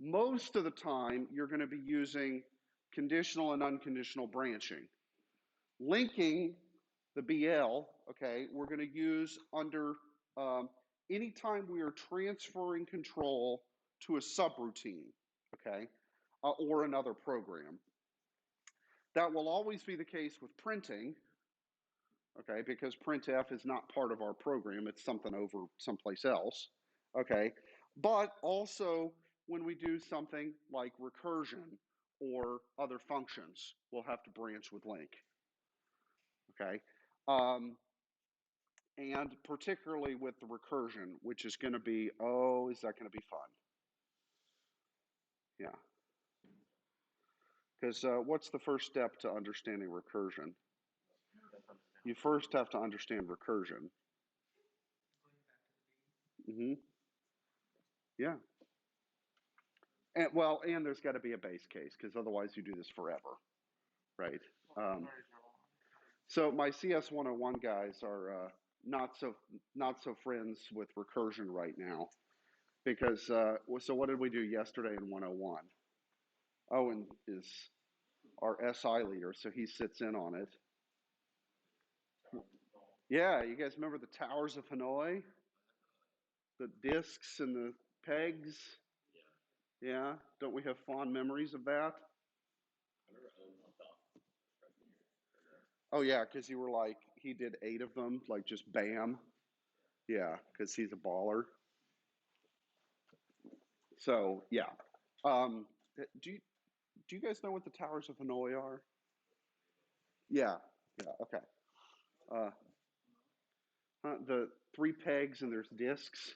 Most of the time, you're going to be using conditional and unconditional branching. Linking, the BL, okay, we're going to use under anytime we are transferring control to a subroutine, okay, or another program. That will always be the case with printing, okay, because printf is not part of our program, it's something over someplace else, okay, but also when we do something like recursion or other functions, we'll have to branch with link, okay. And particularly with the recursion, which is going to be, oh, is that going to be fun? Yeah. Because what's the first step to understanding recursion? You first have to understand recursion. Yeah. And, well, and there's got to be a base case, because otherwise you do this forever, right? So my CS101 guys are not so friends with recursion right now, because so what did we do yesterday in 101? Owen is our SI leader, so he sits in on it. Yeah, you guys remember the towers of Hanoi? The discs and the pegs? Yeah, don't we have fond memories of that? Oh yeah, because you were like, he did 8 of them, like just bam. Yeah, because he's a baller. So yeah. Um, do you guys know what the Towers of Hanoi are? Yeah, yeah, okay. Uh, the 3 pegs and there's discs,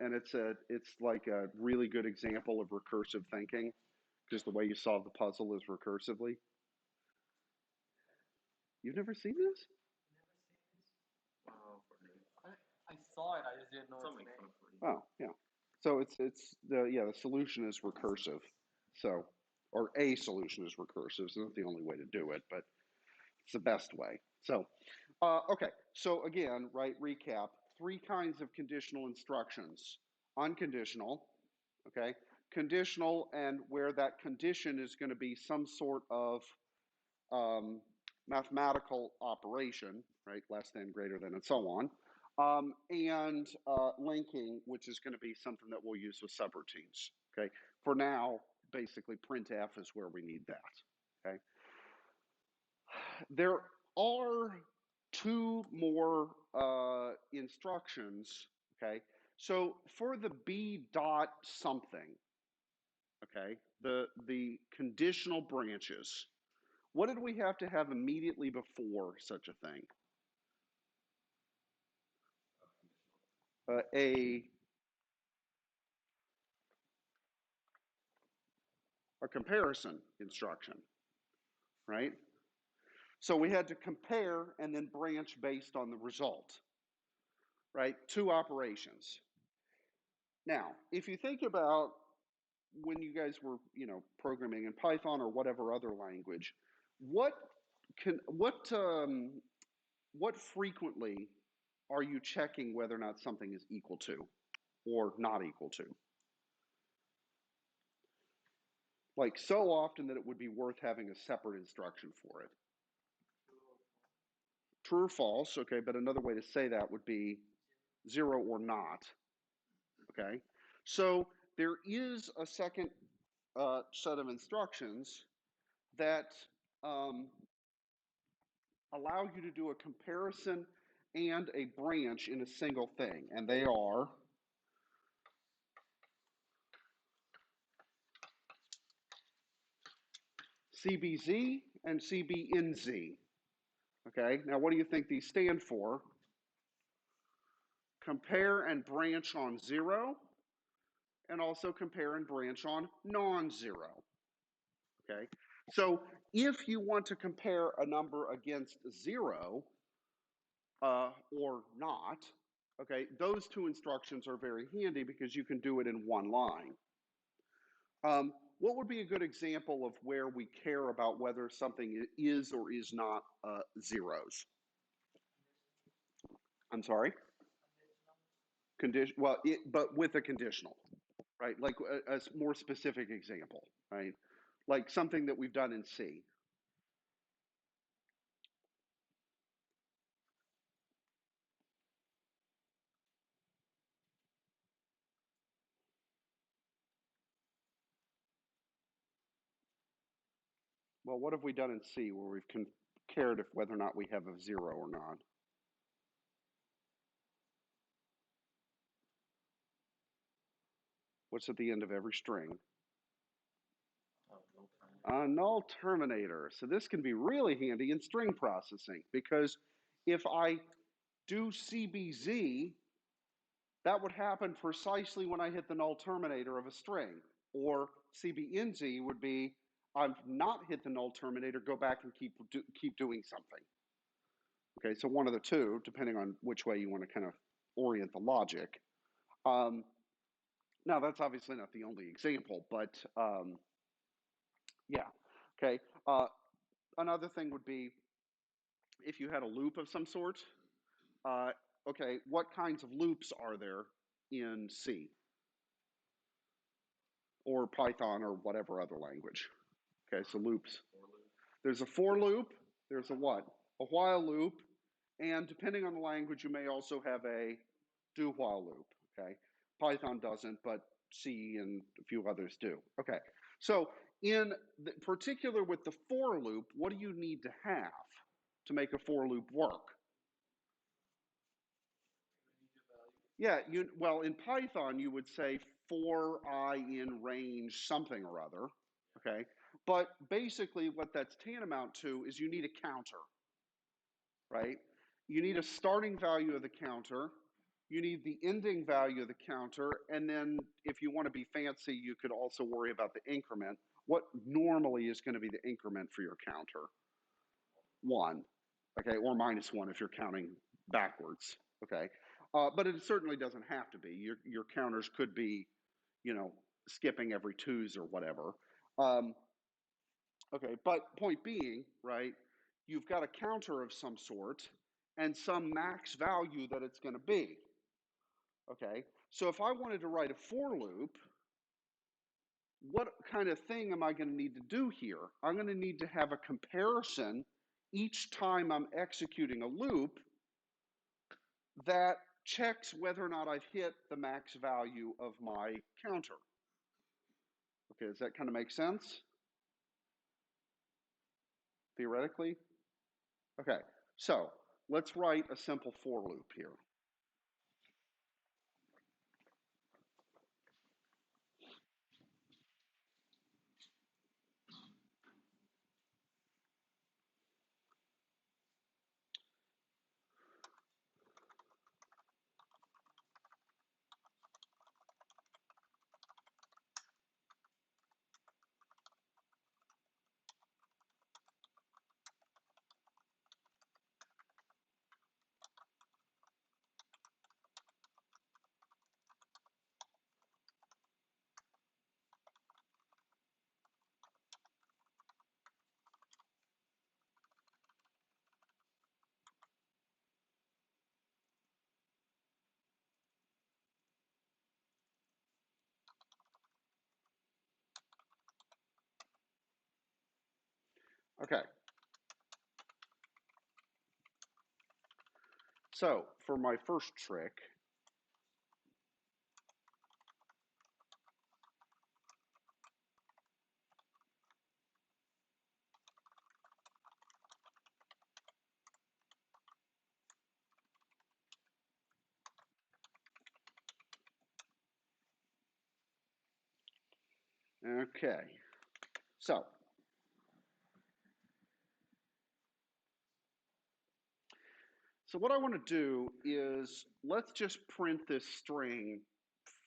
and it's like a really good example of recursive thinking, because the way you solve the puzzle is recursively. You've never seen this? I saw it, I just didn't know its Something name. Oh, yeah. So it's the solution is recursive. So, or a solution is recursive. It's not the only way to do it, but it's the best way. So, okay. So again, right, recap, 3 kinds of conditional instructions. Unconditional, okay? Conditional, and where that condition is going to be some sort of mathematical operation, right? Less than, greater than, and so on. And linking, which is going to be something that we'll use with subroutines. Okay. For now, basically, printf is where we need that. Okay. There are 2 more instructions. Okay. So for the b dot something, okay, the conditional branches. What did we have to have immediately before such a thing? A comparison instruction, right? So we had to compare and then branch based on the result, right? 2 operations. Now, if you think about when you guys were, programming in Python or whatever other language, what what frequently are you checking whether or not something is equal to or not equal to? Like so often that it would be worth having a separate instruction for it. True or false, okay, but another way to say that would be 0 or not, okay? So there is a second set of instructions that allow you to do a comparison and a branch in a single thing, and they are CBZ and CBNZ. Okay, now what do you think these stand for? Compare and branch on 0, and also compare and branch on non-zero. Okay, so if you want to compare a number against 0 or not, okay, those 2 instructions are very handy because you can do it in one line. What would be a good example of where we care about whether something is or is not zeros? I'm sorry? Condition. Well, but with a conditional, right? Like a more specific example, right? Like something that we've done in C. Well, what have we done in C where we've compared if whether or not we have a 0 or not? What's at the end of every string? A null terminator. So this can be really handy in string processing because if I do CBZ, that would happen precisely when I hit the null terminator of a string. Or CBNZ would be, I've not hit the null terminator, go back and keep doing something. Okay, so one of the 2, depending on which way you want to kind of orient the logic. Now, that's obviously not the only example, but yeah, okay. Another thing would be if you had a loop of some sort, okay, what kinds of loops are there in C or Python or whatever other language? Okay, so loops. There's a for loop, there's a what? A while loop, and depending on the language, you may also have a do while loop, okay? Python doesn't, but C and a few others do. Okay, so in particular with the for loop, what do you need to have to make a for loop work? Yeah, well, in Python, you would say for I in range something or other, okay? But basically what that's tantamount to is you need a counter, right? You need a starting value of the counter, you need the ending value of the counter, and then if you want to be fancy, you could also worry about the increment. What normally is going to be the increment for your counter? 1, okay, or -1 if you're counting backwards, okay? But it certainly doesn't have to be. Your counters could be, you know, skipping every 2s or whatever. Okay, but point being, right, you've got a counter of some sort and some max value that it's going to be. Okay, so if I wanted to write a for loop, what kind of thing am I going to need to do here? I'm going to need to have a comparison each time I'm executing a loop that checks whether or not I've hit the max value of my counter. Okay, does that kind of make sense? Theoretically? Okay, so let's write a simple for loop here. Okay. So for my first trick, okay, so what I want to do is let's just print this string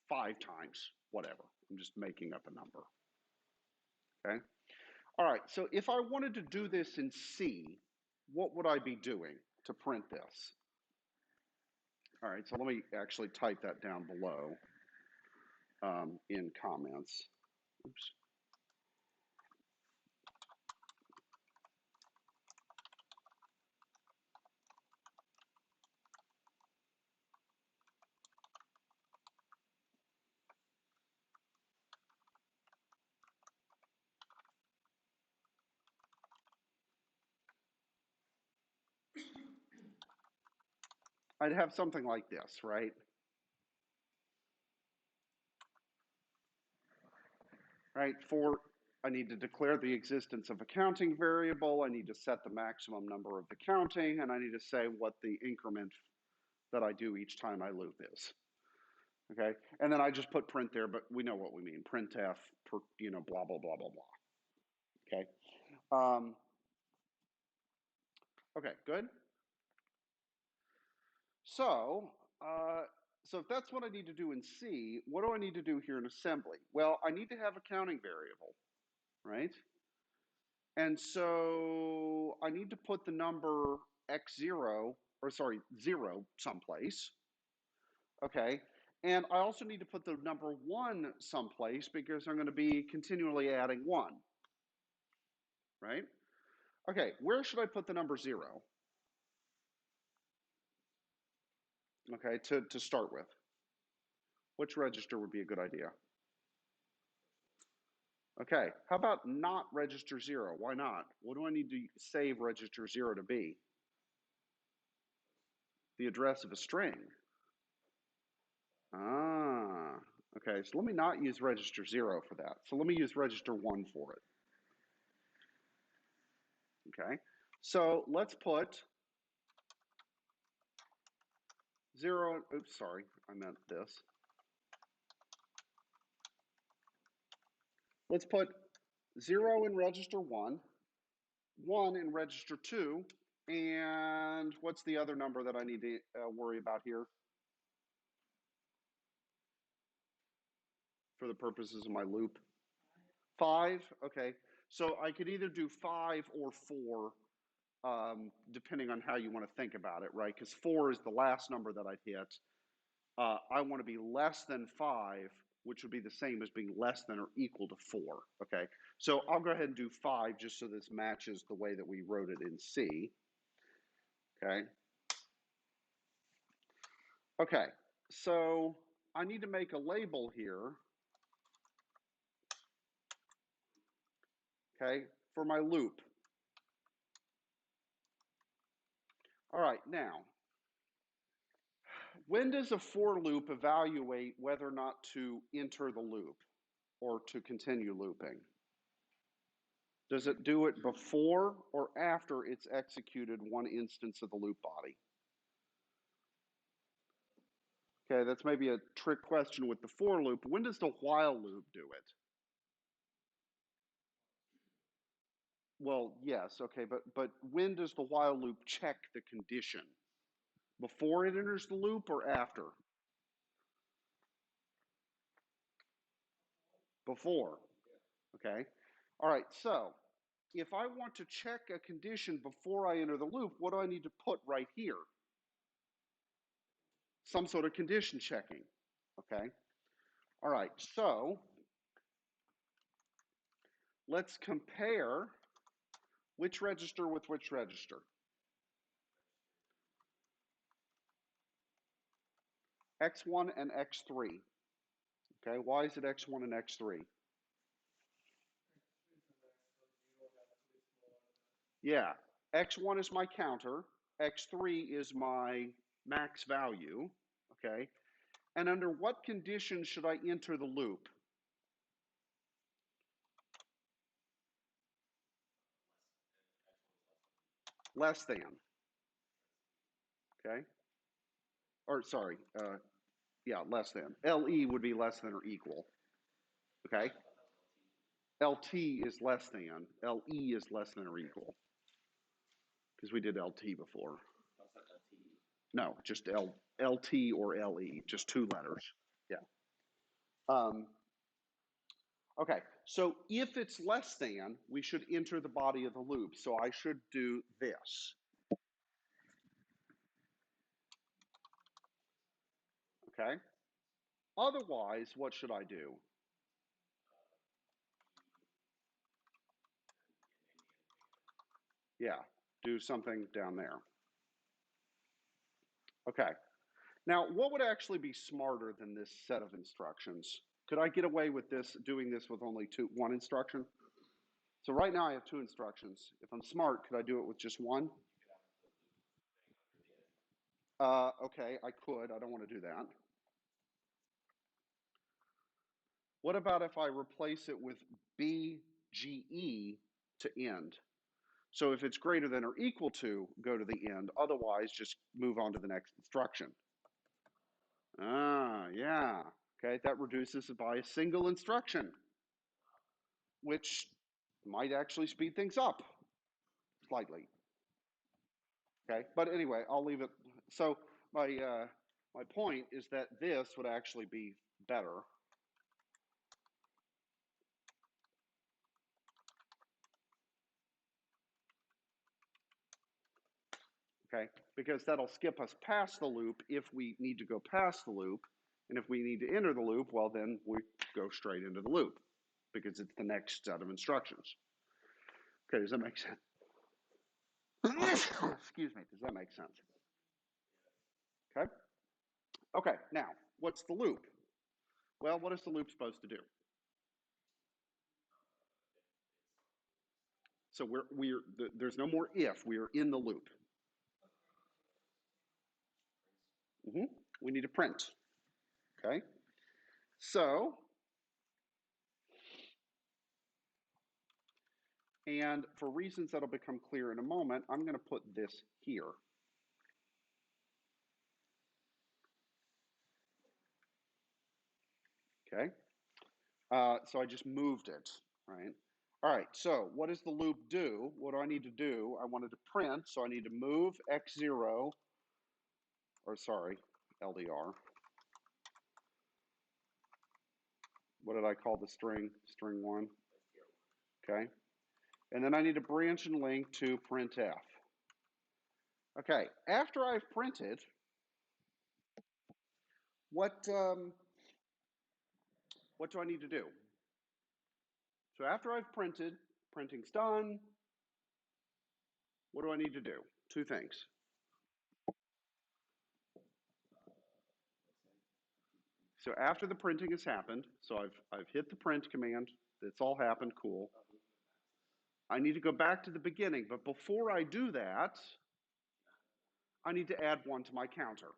5 times, whatever. I'm just making up a number. Okay. All right. So if I wanted to do this in C, what would I be doing to print this? All right. So let me actually type that down below in comments. Oops. I'd have something like this, right? Right, for I need to declare the existence of a counting variable, I need to set the maximum number of the counting, and I need to say what the increment that I do each time I loop is. Okay, and then I just put print there, but we know what we mean, printf, you know, blah, blah, blah, blah, blah. Okay, okay, good. So, so if that's what I need to do in C, what do I need to do here in assembly? Well, I need to have a counting variable, right? And so I need to put the number x0, or sorry, 0 someplace, okay? And I also need to put the number 1 someplace because I'm going to be continually adding 1, right? Okay, where should I put the number 0? Okay, to start with. Which register would be a good idea? Okay, how about not register 0? Why not? What do I need to save register 0 to be? The address of a string. Ah, Okay, so let me not use register 0 for that. So let me use register 1 for it. Okay, so let's put 0, oops, sorry, I meant this. Let's put 0 in register 1, 1 in register 2, and what's the other number that I need to worry about here for the purposes of my loop? 5, okay. So I could either do 5 or 4, depending on how you want to think about it, right? Because 4 is the last number that I've hit. I want to be less than 5, which would be the same as being less than or equal to 4, okay? So I'll go ahead and do 5 just so this matches the way that we wrote it in C, okay? Okay, so I need to make a label here, okay, for my loop. All right, now, when does a for loop evaluate whether or not to enter the loop or to continue looping? Does it do it before or after it's executed one instance of the loop body? Okay, that's maybe a trick question with the for loop. When does the while loop do it? Well, yes, okay, but when does the while loop check the condition? Before it enters the loop or after? Before, okay? All right, so if I want to check a condition before I enter the loop, what do I need to put right here? Some sort of condition checking, okay? All right, so let's compare which register with which register. X1 and X3. Okay, why is it X1 and X3? Yeah, X1 is my counter, X3 is my max value, okay? And under what conditions should I enter the loop? Less than, okay? Or sorry, yeah, less than. LE would be less than or equal, okay? LT is less than, LE is less than or equal. Because we did LT before. No, just LT or LE, just 2 letters, yeah. Okay, so if it's less than, we should enter the body of the loop. So I should do this. Okay? Otherwise, what should I do? Yeah, do something down there. Okay. Now, what would actually be smarter than this set of instructions? Could I get away with this, doing this with only one instruction? So right now I have 2 instructions. If I'm smart, could I do it with just 1? Okay, I could. I don't want to do that. What about if I replace it with BGE to end? So if it's greater than or equal to, go to the end. Otherwise, just move on to the next instruction. Ah, yeah. Okay, that reduces it by a single instruction, which might actually speed things up slightly. Okay, but anyway, I'll leave it. So my point is that this would actually be better. Okay, because that'll skip us past the loop if we need to go past the loop. And if we need to enter the loop, well, then we go straight into the loop because it's the next set of instructions. Okay, does that make sense? Excuse me, does that make sense? Okay. Okay, now, what's the loop? Well, what is the loop supposed to do? So there's no more if, we are in the loop. We need to print, okay? So, and for reasons that'll become clear in a moment, I'm going to put this here. Okay. So I just moved it, right? All right, so what does the loop do? What do I need to do? I wanted to print, so I need to move x0, or sorry, LDR. What did I call the string? String 1. Okay. And then I need to branch and link to printf. Okay, after I've printed, what do I need to do? So after I've printed, printing's done, what do I need to do? Two things. So after the printing has happened, so I've hit the print command, it's all happened, cool. I need to go back to the beginning, but before I do that, I need to add 1 to my counter,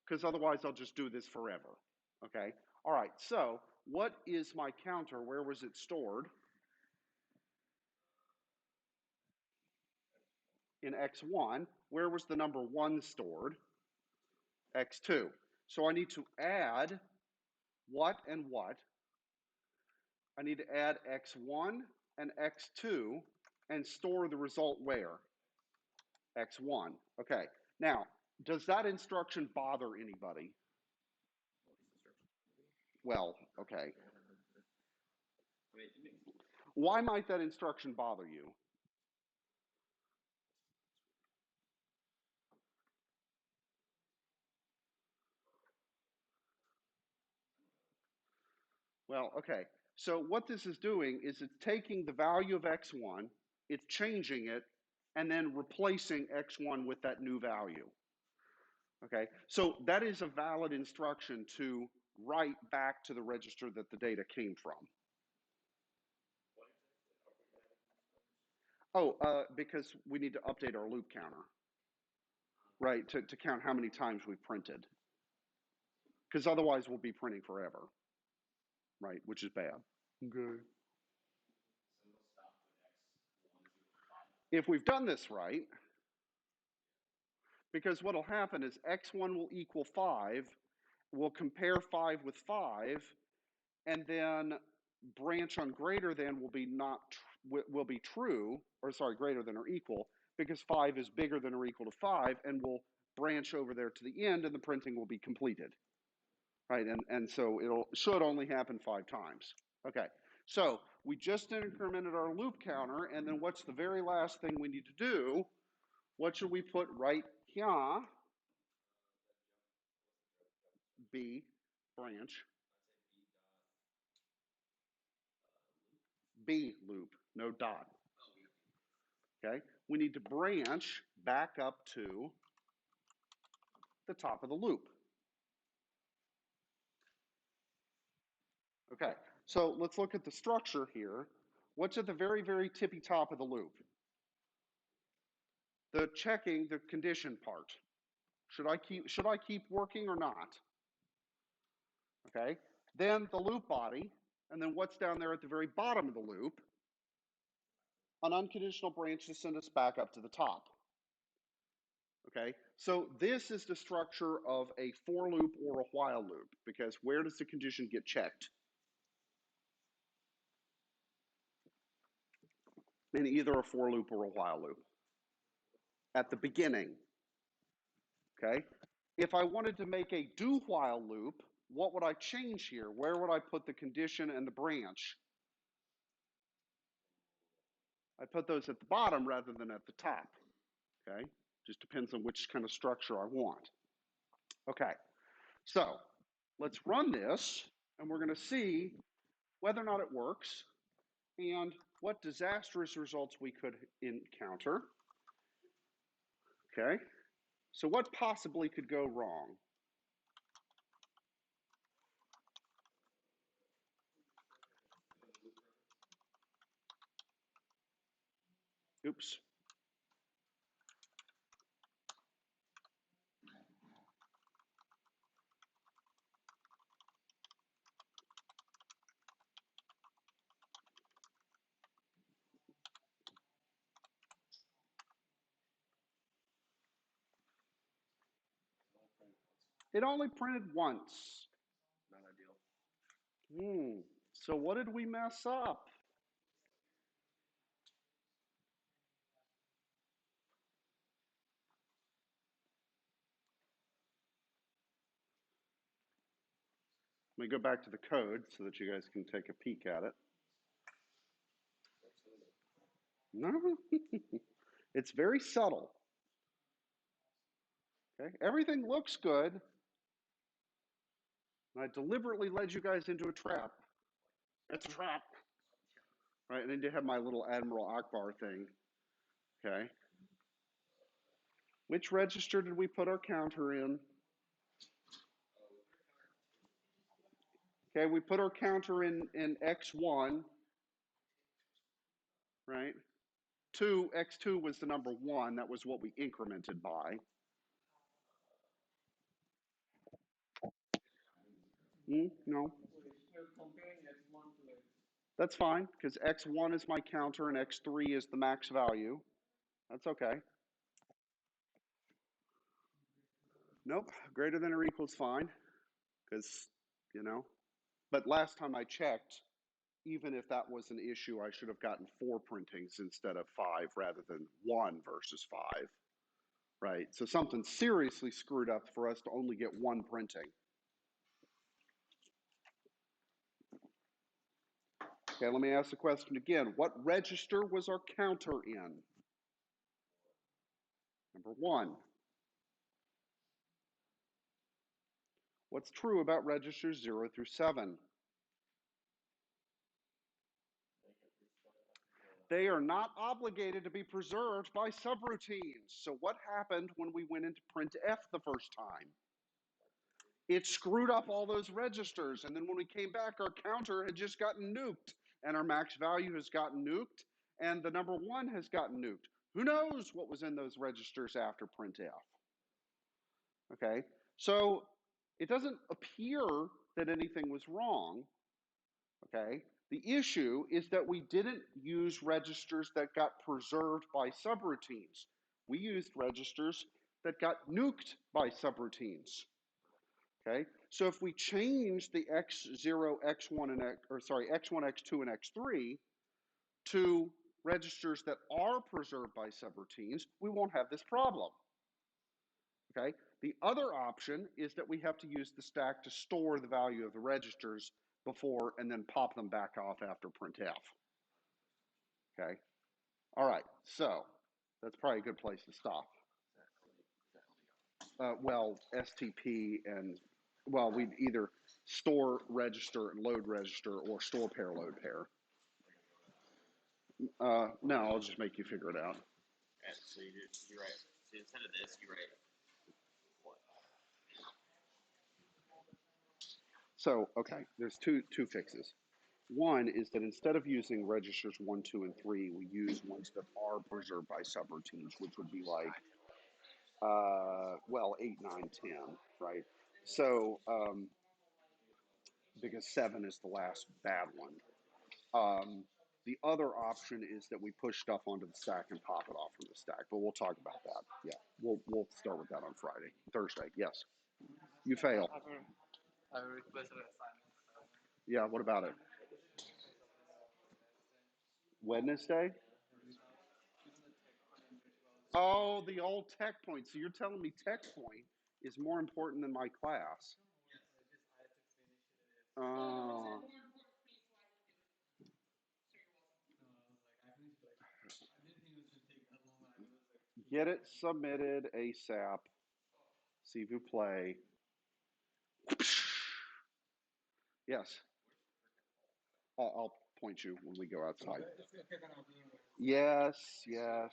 because otherwise I'll just do this forever, okay? All right, so what is my counter? Where was it stored? In x1. Where was the number 1 stored? x2. So I need to add what and what? I need to add x1 and x2 and store the result where? x1. Okay. Now, does that instruction bother anybody? Well, okay. Why might that instruction bother you? Well, okay. So what this is doing is it's taking the value of x1, it's changing it, and then replacing x1 with that new value. Okay, so that is a valid instruction to write back to the register that the data came from. Oh, because we need to update our loop counter, right, to count how many times we've printed. Because otherwise we'll be printing forever, right, which is bad. Okay. If we've done this right, because what'll happen is x1 will equal 5, we'll compare 5 with 5, and then branch on greater than will be true, or sorry, greater than or equal, because 5 is bigger than or equal to 5, and we'll branch over there to the end, and the printing will be completed, right? And so should only happen 5 times. Okay, so we just incremented our loop counter, and then what's the very last thing we need to do? What should we put right here? B, branch. B loop, no dot. Okay, we need to branch back up to the top of the loop. Okay, so let's look at the structure here. What's at the very, very tippy top of the loop? The checking the condition part. Should I keep working or not? Okay, then the loop body, and then what's down there at the very bottom of the loop? An unconditional branch to send us back up to the top. Okay, so this is the structure of a for loop or a while loop, because where does the condition get checked? In either a for loop or a while loop. At the beginning. Okay, if I wanted to make a do while loop, what would I change here? Where would I put the condition and the branch? I put those at the bottom rather than at the top. Okay, just depends on which kind of structure I want. Okay, so let's run this, and we're going to see whether or not it works and what disastrous results we could encounter. Okay, so what possibly could go wrong? Oops. It only printed once. Not ideal. So what did we mess up? Let me go back to the code so that you guys can take a peek at it. No, it's very subtle. Okay, everything looks good. And I deliberately led you guys into a trap. It's a trap. Right, and then you have my little Admiral Akbar thing. Okay. Which register did we put our counter in? Okay, we put our counter in X1, right? X2 was the number 1. That was what we incremented by. No. You're comparing X1 to X. That's fine, because X1 is my counter and X3 is the max value. That's okay. Nope, greater than or equals fine, because, you know. But last time I checked, even if that was an issue, I should have gotten 4 printings instead of 5 rather than 1 versus 5, right? So something seriously screwed up for us to only get 1 printing. Okay, let me ask the question again. What register was our counter in? Number 1. What's true about registers 0 through 7? They are not obligated to be preserved by subroutines. So what happened when we went into printf the first time? It screwed up all those registers, and then when we came back, our counter had just gotten nuked, and our max value has gotten nuked, and the number 1 has gotten nuked. Who knows what was in those registers after printf? Okay, so it doesn't appear that anything was wrong, okay? The issue is that we didn't use registers that got preserved by subroutines. We used registers that got nuked by subroutines, okay? So if we change the X0, X1, and X1, X2, and X3 to registers that are preserved by subroutines, we won't have this problem, okay? The other option is that we have to use the stack to store the value of the registers before and then pop them back off after printf. Okay. All right. So that's probably a good place to stop. Well, STP and, well, we'd either store register and load register or store pair load pair. No, I'll just make you figure it out. And so you write, so instead of this, you write what? So, okay, there's two fixes. One is that instead of using registers 1, 2, and 3, we use ones that are preserved by subroutines, which would be like, well, 8, 9, 10, right? So, because 7 is the last bad one. The other option is that we push stuff onto the stack and pop it off from the stack, but we'll talk about that. Yeah, we'll start with that on Thursday. Yes, you fail. I requested assignment. Yeah, what about it? Wednesday? Oh, the old tech point. So you're telling me tech point is more important than my class? Oh. Get it submitted ASAP. See if you play. Yes. I'll point you when we go outside. Yes, yes.